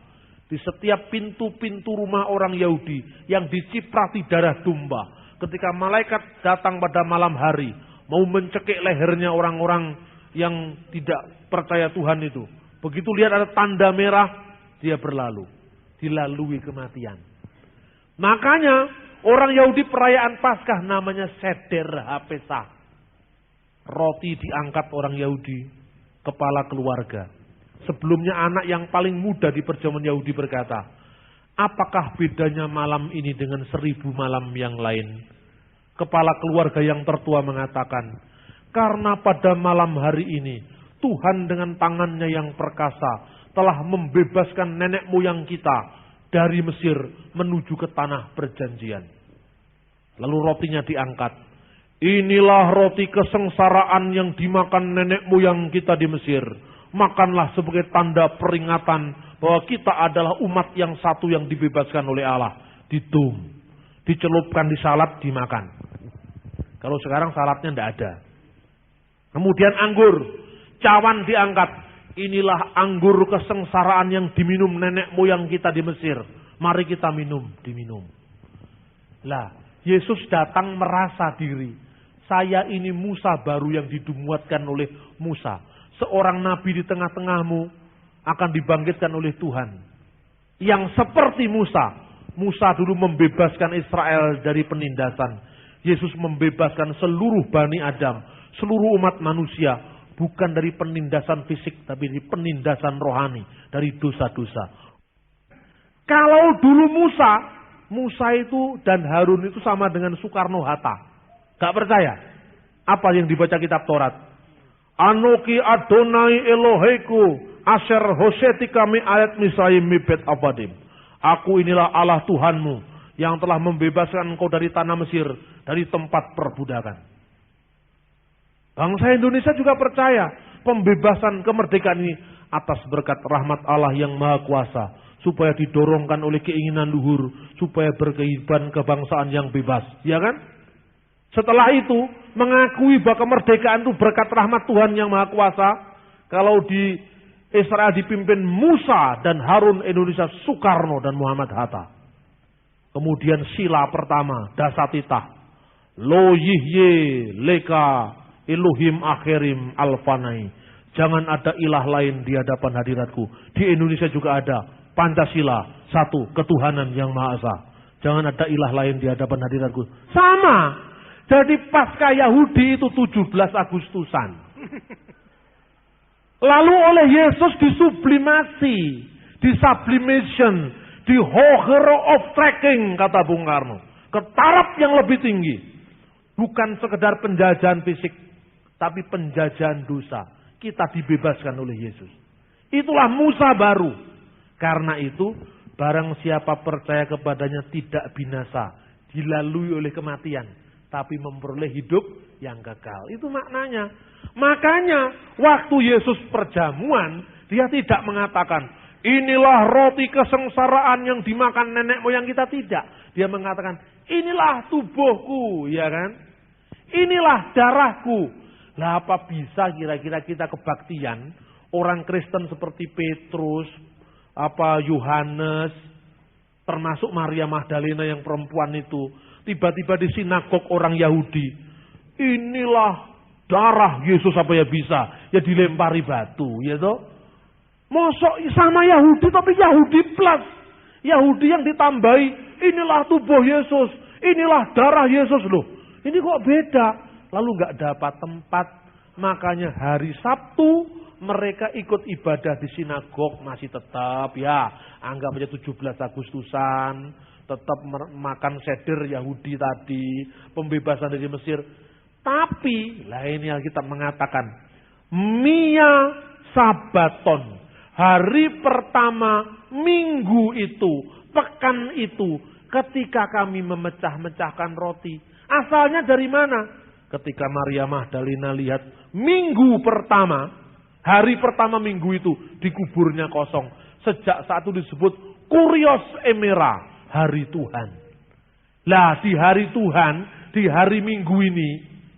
Di setiap pintu-pintu rumah orang Yahudi yang diciprati darah domba. Ketika malaikat datang pada malam hari, mau mencekik lehernya orang-orang yang tidak percaya Tuhan itu. Begitu lihat ada tanda merah, dia berlalu. Dilalui kematian. Makanya orang Yahudi perayaan Paskah namanya Seder HaPesach. Roti diangkat orang Yahudi, kepala keluarga. Sebelumnya anak yang paling muda di perjamuan Yahudi berkata, apakah bedanya malam ini dengan 1000 malam yang lain? Kepala keluarga yang tertua mengatakan, karena pada malam hari ini, Tuhan dengan tangannya yang perkasa telah membebaskan nenek moyang kita dari Mesir menuju ke tanah perjanjian. Lalu rotinya diangkat. Inilah roti kesengsaraan yang dimakan nenek moyang kita di Mesir. Makanlah sebagai tanda peringatan bahwa kita adalah umat yang satu yang dibebaskan oleh Allah. Ditum, dicelupkan di salad, dimakan. Kalau sekarang saladnya tidak ada. Kemudian anggur, cawan diangkat. Inilah anggur kesengsaraan yang diminum nenek moyang kita di Mesir. Mari kita minum, diminum. Lah, Yesus datang merasa diri. Saya ini Musa baru yang dimuatkan oleh Musa. Seorang nabi di tengah-tengahmu akan dibangkitkan oleh Tuhan. Yang seperti Musa. Musa dulu membebaskan Israel dari penindasan. Yesus membebaskan seluruh Bani Adam. Seluruh umat manusia. Bukan dari penindasan fisik. Tapi dari penindasan rohani. Dari dosa-dosa. Kalau dulu Musa itu dan Harun itu sama dengan Soekarno-Hatta. Gak percaya? Apa yang dibaca kitab Taurat? Anoki Adonai Eloheku Asher Hoseti kami ayat Misraim mibet abadim. Aku inilah Allah Tuhanmu yang telah membebaskan engkau dari tanah Mesir, dari tempat perbudakan. Bangsa Indonesia juga percaya pembebasan kemerdekaan ini atas berkat rahmat Allah yang Maha Kuasa, supaya didorongkan oleh keinginan luhur, supaya berkehidupan kebangsaan yang bebas, ya kan? Setelah itu mengakui bahwa kemerdekaan itu berkat rahmat Tuhan yang Maha Kuasa. Kalau di Israel dipimpin Musa dan Harun, Indonesia Soekarno dan Muhammad Hatta. Kemudian sila pertama Dasatitah, Lo Yihye Leka Elohim Akhirim Alfanai. Jangan ada ilah lain di hadapan hadiratku. Di Indonesia juga ada Pancasila, satu, ketuhanan yang Maha Esa. Jangan ada ilah lain di hadapan hadiratku. Sama. Jadi pasca Yahudi itu 17 Agustusan. Lalu oleh Yesus disublimasi, disublimation, di hero of tracking, kata Bung Karno. Ke taraf yang lebih tinggi. Bukan sekedar penjajahan fisik, tapi penjajahan dosa. Kita dibebaskan oleh Yesus. Itulah Musa baru. Karena itu, barang siapa percaya kepadanya tidak binasa, dilalui oleh kematian, tapi memperoleh hidup yang kekal. Itu maknanya. Makanya, waktu Yesus perjamuan, dia tidak mengatakan, inilah roti kesengsaraan yang dimakan nenek moyang kita, tidak. Dia mengatakan, inilah tubuhku, ya kan? Inilah darahku. Lah apa bisa kira-kira kita kebaktian orang Kristen seperti Petrus, Yohanes, termasuk Maria Magdalena yang perempuan itu, tiba-tiba di sinagog orang Yahudi, inilah darah Yesus, apa ya bisa? Ya dilempari batu, ya toh? Mosok sama Yahudi tapi Yahudi plus. Yahudi yang ditambahi, inilah tubuh Yesus, inilah darah Yesus loh. Ini kok beda? Lalu nggak dapat tempat, makanya hari Sabtu mereka ikut ibadah di sinagog masih tetap ya, anggap aja 17 Agustusan, tetap makan seder Yahudi tadi, pembebasan dari Mesir. Tapi lah ini Alkitab mengatakan Mia Sabaton, hari pertama minggu itu, pekan itu, ketika kami memecah-mecahkan roti. Asalnya dari mana? Ketika Maria Magdalena lihat minggu pertama, hari pertama minggu itu dikuburnya kosong. Sejak saat itu disebut Kurios Emera, hari Tuhan. Lah di hari Tuhan, di hari minggu ini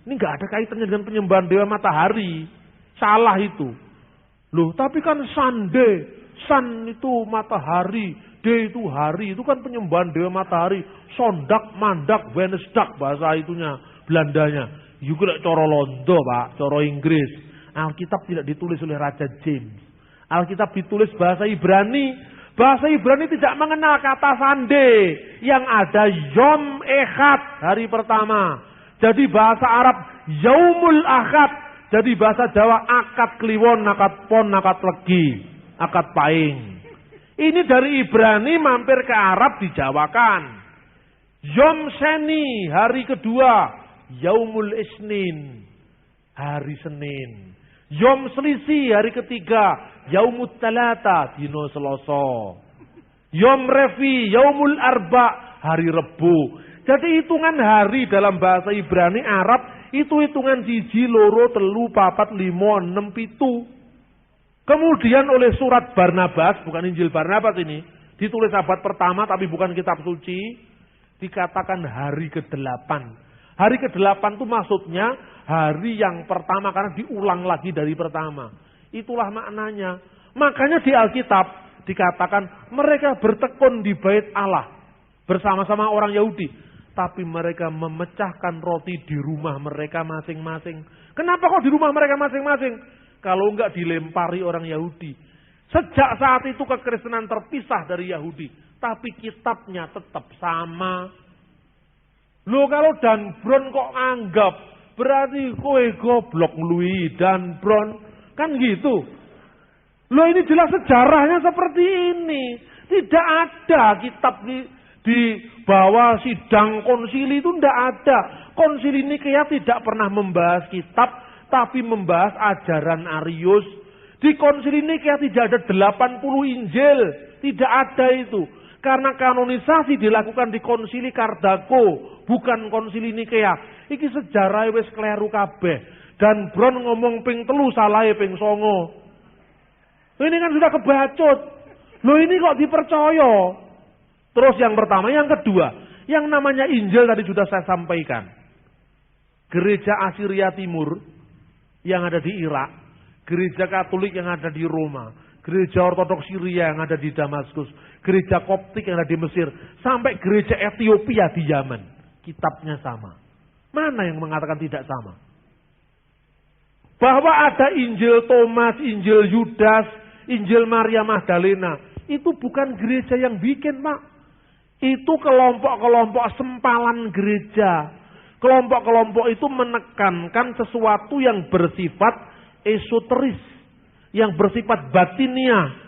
nggak ada kaitannya dengan penyembahan dewa matahari. Salah itu. Loh, tapi kan Sunday, sun itu matahari, day itu hari, itu kan penyembahan dewa matahari. Sondak, mandak, Wednesdag bahasa itunya, Belandanya. Juga coro Londo, Pak, coro Inggris. Alkitab tidak ditulis oleh Raja James. Alkitab ditulis bahasa Ibrani. Bahasa Ibrani tidak mengenal kata Sunday. Yang ada Yom Echad, hari pertama. Jadi bahasa Arab Yaumul Ahad. Jadi bahasa Jawa akad kliwon, akad pon, akad legi, akad paing. Ini dari Ibrani mampir ke Arab dijawakan. Yom Sheni, hari kedua. Yaumul Isnin, hari Senin. Yom Selisi, hari ketiga. Yaumut Talata, dino Selasa. Yom Revi, Yaumul Arba, hari Rebu. Jadi hitungan hari dalam bahasa Ibrani Arab itu hitungan 1, 2, 3, 4, 5, 6, 7. Kemudian oleh surat Barnabas, bukan Injil Barnabas ini, ditulis abad pertama tapi bukan kitab suci, dikatakan hari ke-8. Hari ke-8 itu maksudnya hari yang pertama karena diulang lagi dari pertama. Itulah maknanya. Makanya di Alkitab dikatakan mereka bertekun di bait Allah bersama-sama orang Yahudi. Tapi mereka memecahkan roti di rumah mereka masing-masing. Kenapa kok di rumah mereka masing-masing? Kalau enggak dilempari orang Yahudi. Sejak saat itu kekristenan terpisah dari Yahudi. Tapi kitabnya tetap sama. Loh kalau Dan Brown kok anggap, berarti kowe goblok ngelui Dan Brown. Kan gitu. Loh ini jelas sejarahnya seperti ini. Tidak ada kitab di bawah sidang konsili itu tidak ada. Konsili Nikea tidak pernah membahas kitab, tapi membahas ajaran Arius. Di konsili Nikea tidak ada 80 Injil. Tidak ada itu. Karena kanonisasi dilakukan di konsili Kardago, bukan konsili Nikea. Iki sejarah wis kleru kabeh. Dan Brown ngomong ping 3 salahe ping 9. Ini kan sudah kebacut. Loh ini kok dipercaya? Terus yang pertama, yang kedua, yang namanya Injil tadi sudah saya sampaikan. Gereja Asiria Timur yang ada di Irak, gereja Katolik yang ada di Roma, gereja Ortodoks Syria yang ada di Damaskus, gereja Koptik yang ada di Mesir, sampai gereja Ethiopia di Yaman. Kitabnya sama. Mana yang mengatakan tidak sama? Bahwa ada Injil Thomas, Injil Yudas, Injil Maria Magdalena. Itu bukan gereja yang bikin, Pak. Itu kelompok-kelompok sempalan gereja. Kelompok-kelompok itu menekankan sesuatu yang bersifat esoteris. Yang bersifat batinia.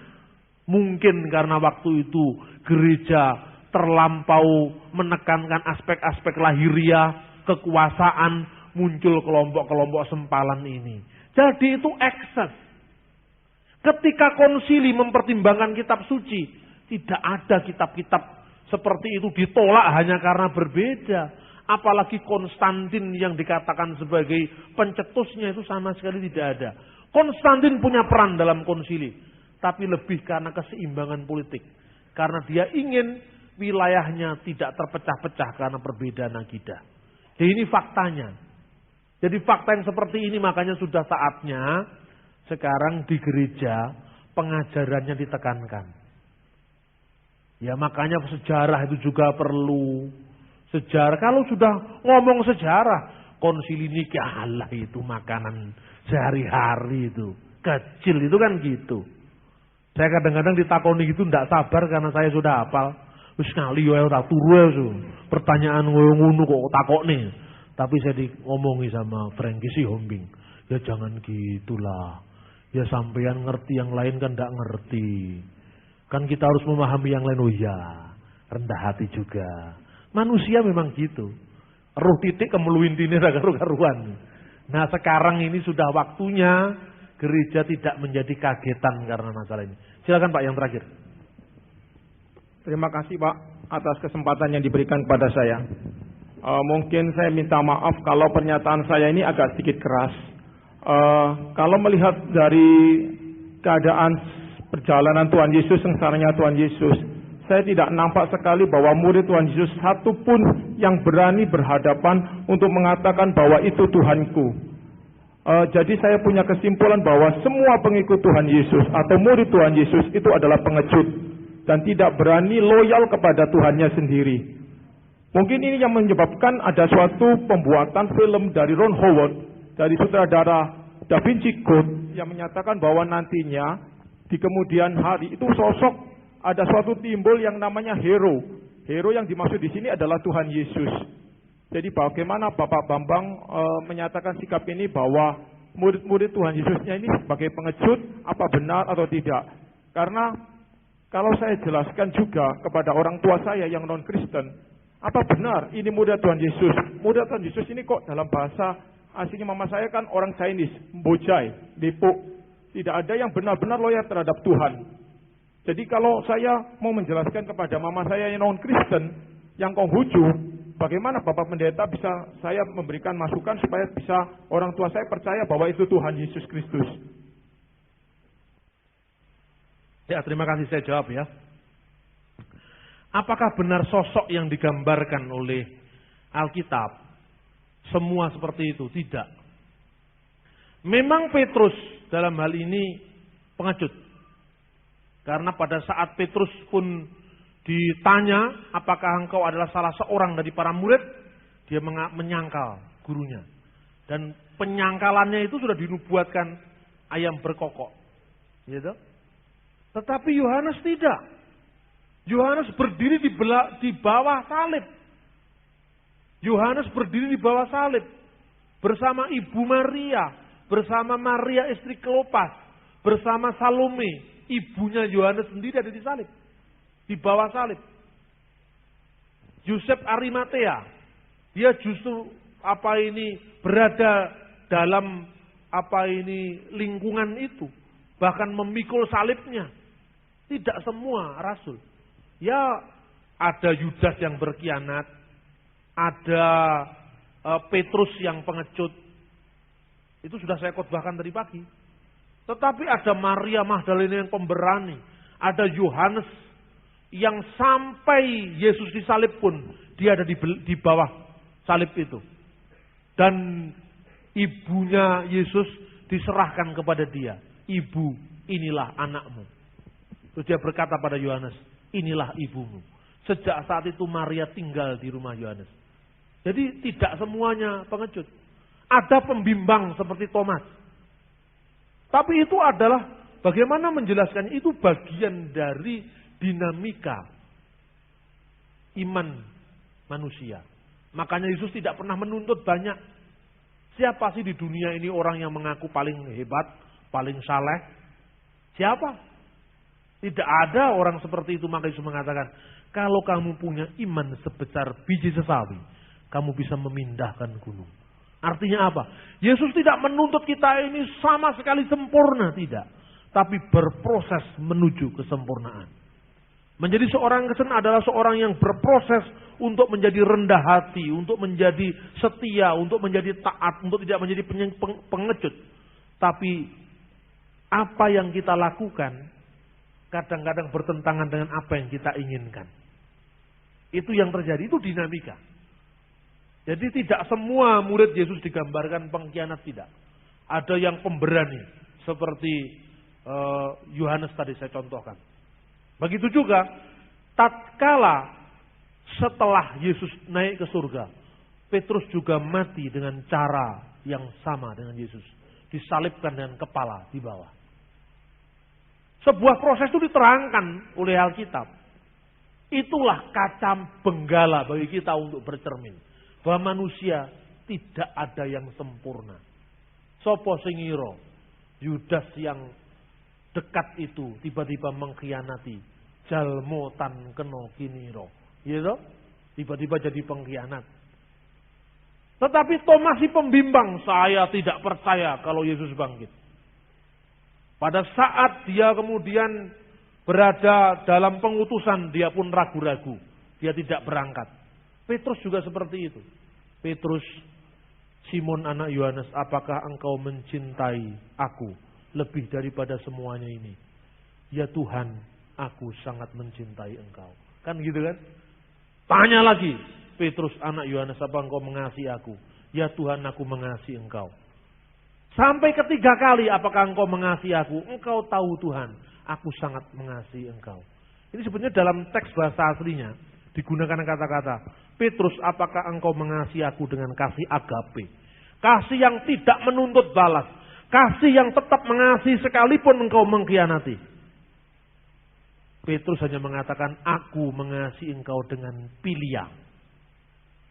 Mungkin karena waktu itu gereja terlampau menekankan aspek-aspek lahiriah, kekuasaan, muncul kelompok-kelompok sempalan ini. Jadi itu ekses. Ketika konsili mempertimbangkan kitab suci, tidak ada kitab-kitab seperti itu ditolak hanya karena berbeda. Apalagi Konstantin yang dikatakan sebagai pencetusnya itu sama sekali tidak ada. Konstantin punya peran dalam konsili, tapi lebih karena keseimbangan politik. Karena dia ingin wilayahnya tidak terpecah-pecah karena perbedaan akidah. Jadi ini faktanya. Jadi fakta yang seperti ini makanya sudah saatnya sekarang di gereja pengajarannya ditekankan. Ya makanya sejarah itu juga perlu. Sejarah, kalau sudah ngomong sejarah, konsili Nikea Allah itu makanan sehari-hari itu. Kecil itu kan gitu. Saya kadang-kadang ditakoni gitu ndak sabar karena saya sudah hafal. Wis ngali wae ora turu pertanyaan ngono kok takokne. Tapi saya ngomongi sama Frankie si Hombing. Ya jangan gitulah. Ya sampean ngerti yang lain kan ndak ngerti. Kan kita harus memahami yang lain. Oh ya, rendah hati juga. Manusia memang gitu. Ruh titik kemeluintine ra karu-karuan. Nah sekarang ini sudah waktunya gereja tidak menjadi kagetan karena masalah ini. Silakan Pak yang terakhir. Terima kasih Pak atas kesempatan yang diberikan kepada saya. Mungkin saya minta maaf kalau pernyataan saya ini agak sedikit keras. Kalau melihat dari keadaan perjalanan Tuhan Yesus, sengsaranya Tuhan Yesus, saya tidak nampak sekali bahwa murid Tuhan Yesus satupun yang berani berhadapan untuk mengatakan bahwa itu Tuhanku. Jadi saya punya kesimpulan bahwa semua pengikut Tuhan Yesus atau murid Tuhan Yesus itu adalah pengecut dan tidak berani loyal kepada Tuhannya sendiri. Mungkin ini yang menyebabkan ada suatu pembuatan film dari Ron Howard, dari sutradara Da Vinci Code, yang menyatakan bahwa nantinya di kemudian hari itu ada suatu timbul yang namanya hero. Hero yang dimaksud di sini adalah Tuhan Yesus. Jadi bagaimana Bapak Bambang menyatakan sikap ini bahwa murid-murid Tuhan Yesusnya ini sebagai pengecut, apa benar atau tidak? Karena kalau saya jelaskan juga kepada orang tua saya yang non-Kristen, apa benar ini murid Tuhan Yesus? Murid Tuhan Yesus ini kok dalam bahasa aslinya mama saya kan orang Chinese, mbojai, dipuk. Tidak ada yang benar-benar loyal terhadap Tuhan. Jadi kalau saya mau menjelaskan kepada mama saya yang non-Kristen, yang Konghucu, bagaimana Bapak Pendeta bisa saya memberikan masukan supaya bisa orang tua saya percaya bahwa itu Tuhan Yesus Kristus? Ya, terima kasih, saya jawab ya. Apakah benar sosok yang digambarkan oleh Alkitab semua seperti itu? Tidak. Memang Petrus dalam hal ini pengecut. Karena pada saat Petrus pun ditanya, apakah engkau adalah salah seorang dari para murid? Dia menyangkal gurunya. Dan penyangkalannya itu sudah dinubuatkan ayam berkokok. Gitu. Tetapi Yohanes tidak. Yohanes berdiri di bawah salib. Yohanes berdiri di bawah salib. Bersama Ibu Maria. Bersama Maria istri Kleopas. Bersama Salome. Ibunya Yohanes sendiri ada di salib. Di bawah salib. Yusuf Arimatea. Dia justru berada dalam lingkungan itu. Bahkan memikul salibnya. Tidak semua rasul. Ya ada Yudas yang berkhianat. Ada Petrus yang pengecut. Itu sudah saya khotbahkan tadi pagi. Tetapi ada Maria Magdalena yang pemberani. Ada Yohanes yang sampai Yesus disalib pun dia ada di bawah salib itu. Dan ibunya Yesus diserahkan kepada dia. Ibu, inilah anakmu. Terus dia berkata pada Yohanes, inilah ibumu. Sejak saat itu Maria tinggal di rumah Yohanes. Jadi tidak semuanya pengecut. Ada pembimbang seperti Thomas. Tapi itu adalah bagaimana menjelaskannya, itu bagian dari dinamika iman manusia. Makanya Yesus tidak pernah menuntut banyak. Siapa sih di dunia ini orang yang mengaku paling hebat, paling saleh? Siapa? Tidak ada orang seperti itu. Maka Yesus mengatakan, kalau kamu punya iman sebesar biji sesawi, kamu bisa memindahkan gunung. Artinya apa? Yesus tidak menuntut kita ini sama sekali sempurna, tidak. Tapi berproses menuju kesempurnaan. Menjadi seorang Kristen adalah seorang yang berproses untuk menjadi rendah hati, untuk menjadi setia, untuk menjadi taat, untuk tidak menjadi pengecut. Tapi apa yang kita lakukan kadang-kadang bertentangan dengan apa yang kita inginkan. Itu yang terjadi, itu dinamika. Jadi tidak semua murid Yesus digambarkan pengkhianat, tidak. Ada yang pemberani, seperti Yohanes tadi saya contohkan. Begitu juga, tatkala setelah Yesus naik ke surga, Petrus juga mati dengan cara yang sama dengan Yesus. Disalibkan dengan kepala di bawah. Sebuah proses itu diterangkan oleh Alkitab. Itulah kaca benggala bagi kita untuk bercermin. Bahwa manusia tidak ada yang sempurna. Sopo singiro, Yudas yang dekat itu tiba-tiba mengkhianati. Jalmo tan keno kiniro. Gitu? Tiba-tiba jadi pengkhianat. Tetapi Thomas si pembimbang, saya tidak percaya kalau Yesus bangkit. Pada saat dia kemudian berada dalam pengutusan, dia pun ragu-ragu. Dia tidak berangkat. Petrus juga seperti itu. Petrus, Simon anak Yohanes, apakah engkau mencintai aku lebih daripada semuanya ini? Ya Tuhan, aku sangat mencintai engkau. Kan gitu kan? Tanya lagi, Petrus anak Yohanes, apa engkau mengasihi aku? Ya Tuhan, aku mengasihi engkau. Sampai ketiga kali, apakah engkau mengasihi aku? Engkau tahu Tuhan, aku sangat mengasihi engkau. Ini sebenarnya dalam teks bahasa aslinya digunakan kata-kata, Petrus, apakah engkau mengasihi aku dengan kasih agape? Kasih yang tidak menuntut balas. Kasih yang tetap mengasihi sekalipun engkau mengkhianati. Petrus hanya mengatakan, aku mengasihi engkau dengan pilia.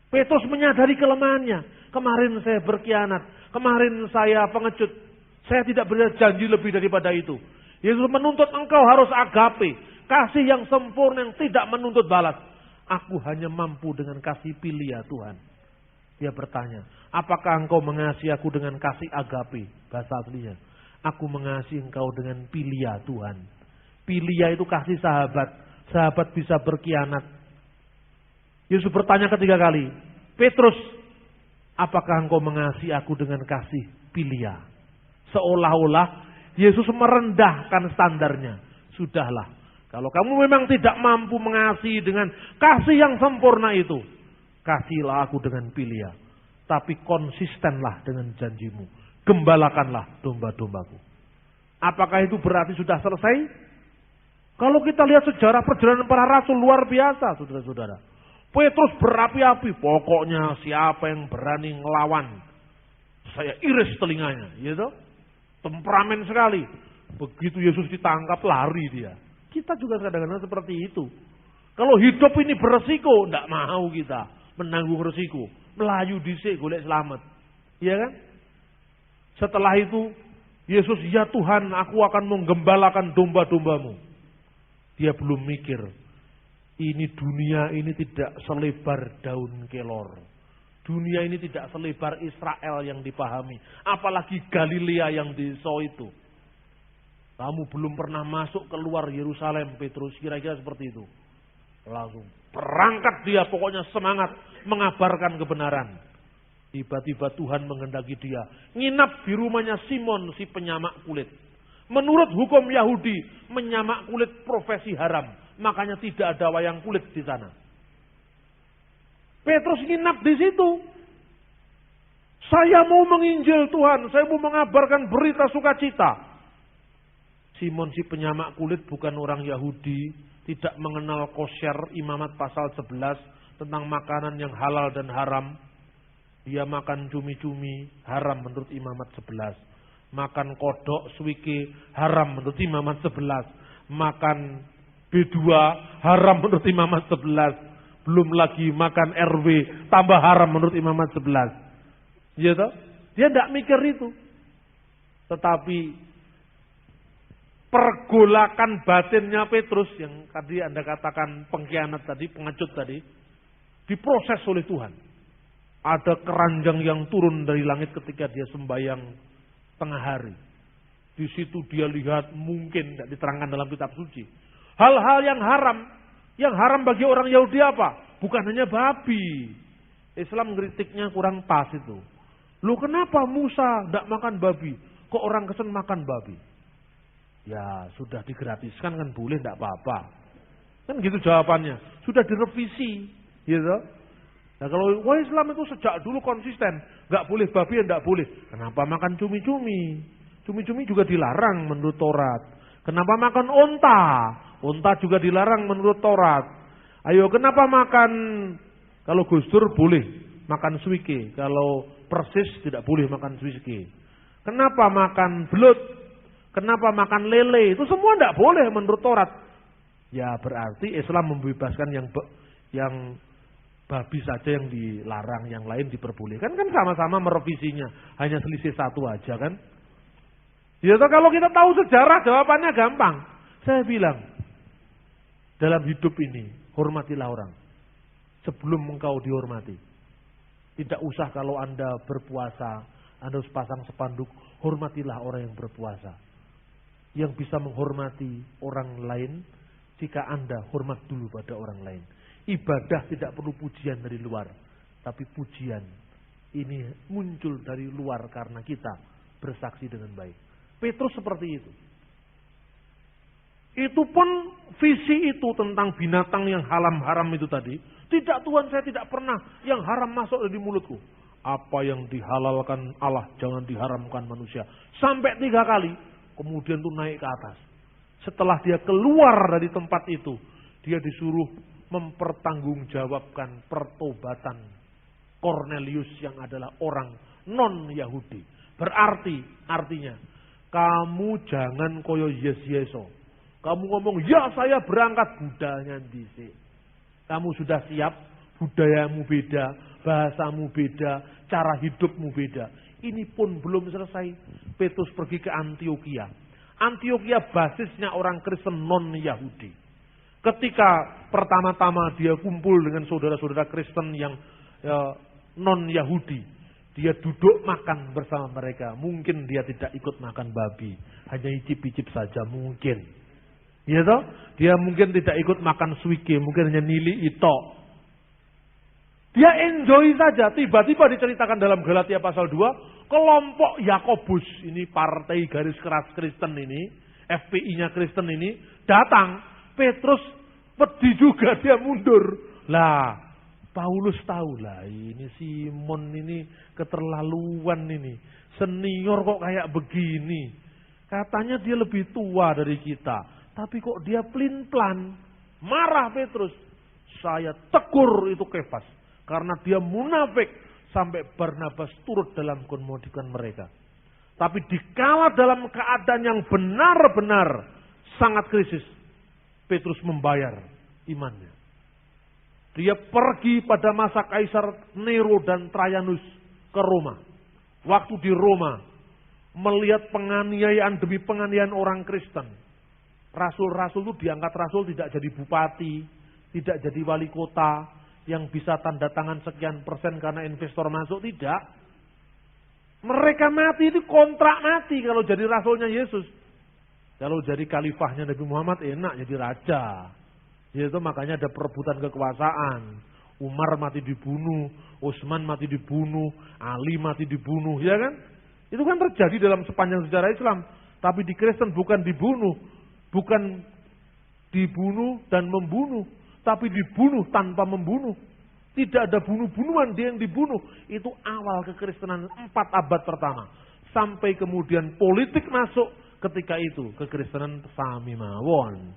Petrus menyadari kelemahannya. Kemarin saya berkhianat. Kemarin saya pengecut. Saya tidak berjanji lebih daripada itu. Yesus menuntut engkau harus agape. Kasih yang sempurna yang tidak menuntut balas. Aku hanya mampu dengan kasih pilia Tuhan. Dia bertanya, apakah engkau mengasihi aku dengan kasih agape? Bahasa aslinya. Aku mengasihi engkau dengan pilia Tuhan. Pilia itu kasih sahabat. Sahabat bisa berkhianat. Yesus bertanya ketiga kali, Petrus, apakah engkau mengasihi aku dengan kasih pilia? Seolah-olah Yesus merendahkan standarnya. Sudahlah, kalau kamu memang tidak mampu mengasihi dengan kasih yang sempurna itu, kasihlah aku dengan pilia. Tapi konsistenlah dengan janjimu. Gembalakanlah domba-dombaku. Apakah itu berarti sudah selesai? Kalau kita lihat sejarah perjalanan para rasul luar biasa, saudara-saudara. Petrus berapi-api, pokoknya siapa yang berani ngelawan, saya iris telinganya, gitu. Temperamen sekali. Begitu Yesus ditangkap, lari dia. Kita juga kadang-kadang seperti itu. Kalau hidup ini beresiko, tidak mau kita menanggung resiko. Melayu dhisik golek selamat. Iya kan? Setelah itu, Yesus, ya Tuhan, aku akan menggembalakan domba-dombamu. Dia belum mikir, ini dunia ini tidak selebar daun kelor. Dunia ini tidak selebar Israel yang dipahami. Apalagi Galilea yang desa itu. Kamu belum pernah masuk keluar Yerusalem, Petrus. Kira-kira seperti itu. Langsung berangkat dia, pokoknya semangat mengabarkan kebenaran. Tiba-tiba Tuhan menghendaki dia nginap di rumahnya Simon si penyamak kulit. Menurut hukum Yahudi, menyamak kulit profesi haram. Makanya tidak ada wayang kulit di sana. Petrus nginap di situ. Saya mau menginjil Tuhan, saya mau mengabarkan berita sukacita. Simon si penyamak kulit bukan orang Yahudi, tidak mengenal kosher Imamat pasal 11 tentang makanan yang halal dan haram. Dia makan cumi-cumi, haram menurut Imamat 11. Makan kodok, suwike haram menurut Imam Ahmad 11. Makan B2 haram menurut Imam Ahmad 11. Belum lagi makan RW tambah haram menurut Imam Ahmad 11. Iya toh? Dia tidak mikir itu. Tetapi pergolakan batinnya Petrus yang tadi Anda katakan pengkhianat tadi, pengecut tadi, diproses oleh Tuhan. Ada keranjang yang turun dari langit ketika dia sembahyang tengah hari. Di situ dia lihat, mungkin tidak diterangkan dalam kitab suci, hal-hal yang haram bagi orang Yahudi apa? Bukan hanya babi. Islam kritiknya kurang pas itu. Loh kenapa Musa tidak makan babi? Kok orang Kristen makan babi? Ya sudah digratiskan kan boleh, tidak apa-apa. Kan gitu jawabannya. Sudah direvisi. Gitu. Nah kalau Islam itu sejak dulu konsisten. Nggak boleh babi, ya nggak boleh. Kenapa makan cumi-cumi? Cumi-cumi juga dilarang menurut Taurat. Kenapa makan onta? Onta juga dilarang menurut Taurat. Ayo kenapa makan, kalau Gus Dur boleh makan suike. Kalau Persis tidak boleh makan suike. Kenapa makan belut? Kenapa makan lele? Itu semua tidak boleh menurut Taurat. Ya berarti Islam membebaskan yang babi saja yang dilarang, yang lain diperbolehkan. Kan sama-sama merevisinya. Hanya selisih satu aja kan. Ya kalau kita tahu sejarah jawabannya gampang. Saya bilang, dalam hidup ini hormatilah orang sebelum engkau dihormati. Tidak usah kalau Anda berpuasa, Anda harus pasang spanduk, hormatilah orang yang berpuasa. Yang bisa menghormati orang lain jika Anda hormat dulu pada orang lain. Ibadah tidak perlu pujian dari luar, tapi pujian ini muncul dari luar karena kita bersaksi dengan baik. Petrus seperti itu. Itu pun visi itu tentang binatang yang haram itu tadi. Tidak, Tuhan, saya tidak pernah yang haram masuk di mulutku. Apa yang dihalalkan Allah jangan diharamkan manusia. Sampai 3 kali. Kemudian tuh naik ke atas. Setelah dia keluar dari tempat itu, dia disuruh mempertanggungjawabkan pertobatan Cornelius yang adalah orang non-Yahudi. Artinya, kamu jangan koyo yes-yeso. Kamu ngomong, ya saya berangkat, budaya dhisik. Kamu sudah siap, budayamu beda, bahasamu beda, cara hidupmu beda. Ini pun belum selesai. Petrus pergi ke Antioquia. Antioquia basisnya orang Kristen non-Yahudi. Ketika pertama-tama dia kumpul dengan saudara-saudara Kristen yang non-Yahudi, dia duduk makan bersama mereka. Mungkin dia tidak ikut makan babi, hanya icip-icip saja mungkin. Ya toh? Dia mungkin tidak ikut makan suike, mungkin hanya nili itu. Dia enjoy saja. Tiba-tiba diceritakan dalam Galatia pasal 2, kelompok Yakobus, ini partai garis keras Kristen ini, FPI-nya Kristen ini, datang. Petrus pedih juga, dia mundur. Lah, Paulus tahu lah, ini Simon ini keterlaluan ini. Senior kok kayak begini. Katanya dia lebih tua dari kita. Tapi kok dia pelin-pelan. Marah Petrus. Saya tegur itu Kefas. Karena dia munafik. Sampai Barnabas turut dalam kemudikan mereka. Tapi dikala dalam keadaan yang benar-benar sangat krisis, Petrus membayar imannya. Dia pergi pada masa Kaisar Nero dan Trajanus ke Roma. Waktu di Roma, melihat penganiayaan demi penganiayaan orang Kristen. Rasul-rasul itu diangkat rasul tidak jadi bupati, tidak jadi wali kota, yang bisa tanda tangan sekian persen karena investor masuk, tidak. Mereka mati itu kontrak mati kalau jadi rasulnya Yesus. Kalau jadi khalifahnya Nabi Muhammad enak jadi raja. Itu makanya ada perebutan kekuasaan. Umar mati dibunuh, Utsman mati dibunuh, Ali mati dibunuh, ya kan? Itu kan terjadi dalam sepanjang sejarah Islam. Tapi di Kristen bukan dibunuh, bukan dibunuh dan membunuh, tapi dibunuh tanpa membunuh. Tidak ada bunuh-bunuhan, dia yang dibunuh. Itu awal kekristenan 4 abad pertama. Sampai kemudian politik masuk ketika itu. Kekristenan sami mawon.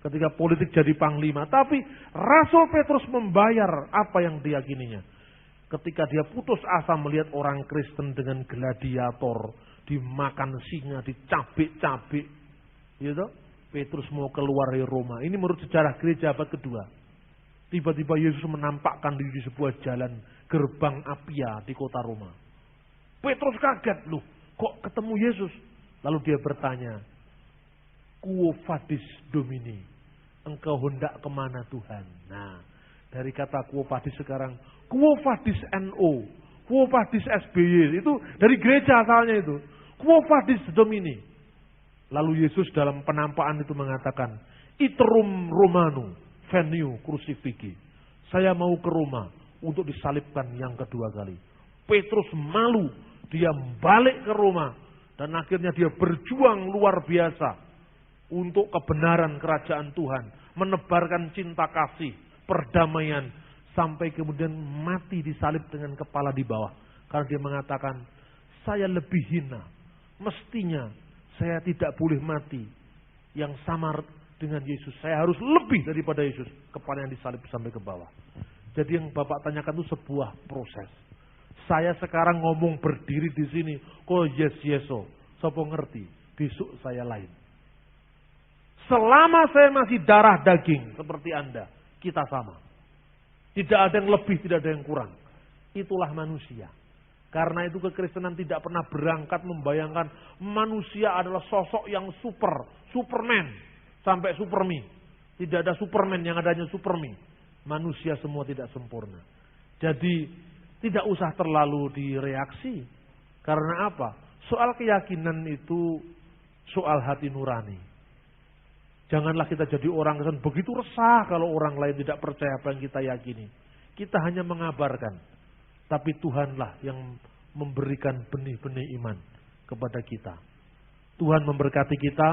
Ketika politik jadi panglima. Tapi Rasul Petrus membayar apa yang diyakininya. Ketika dia putus asa melihat orang Kristen dengan gladiator, dimakan singa, dicabik-cabik. Gitu. Petrus mau keluar dari Roma. Ini menurut sejarah gereja abad kedua. Tiba-tiba Yesus menampakkan diri di sebuah jalan gerbang Apia di kota Roma. Petrus kaget, loh, kok ketemu Yesus? Lalu dia bertanya, Quo vadis Domini? Engkau hendak kemana Tuhan? Nah, dari kata quo vadis sekarang, quo vadis NO, quo vadis SBY, itu dari gereja asalnya itu. Quo vadis Domini? Lalu Yesus dalam penampakan itu mengatakan, Iterum Romano, venio crucifixi. Saya mau ke Roma untuk disalibkan yang kedua kali. Petrus malu, dia balik ke Roma. Dan akhirnya dia berjuang luar biasa untuk kebenaran kerajaan Tuhan. Menebarkan cinta kasih, perdamaian. Sampai kemudian mati disalib dengan kepala di bawah. Karena dia mengatakan, saya lebih hina. Mestinya saya tidak boleh mati yang sama dengan Yesus. Saya harus lebih daripada Yesus. Kepala yang disalib sampai ke bawah. Jadi yang Bapak tanyakan itu sebuah proses. Saya sekarang ngomong berdiri di sini. Kok yeso. Sopo ngerti. Besok saya lain. Selama saya masih darah daging seperti Anda. Kita sama. Tidak ada yang lebih, tidak ada yang kurang. Itulah manusia. Karena itu kekristenan tidak pernah berangkat membayangkan manusia adalah sosok yang Superman, sampai Superme. Tidak ada Superman, yang adanya Superme. Manusia semua tidak sempurna. Jadi tidak usah terlalu direaksi. Karena apa? Soal keyakinan itu soal hati nurani. Janganlah kita jadi orang yang begitu resah kalau orang lain tidak percaya apa yang kita yakini. Kita hanya mengabarkan. Tapi Tuhanlah yang memberikan benih-benih iman kepada kita. Tuhan memberkati kita.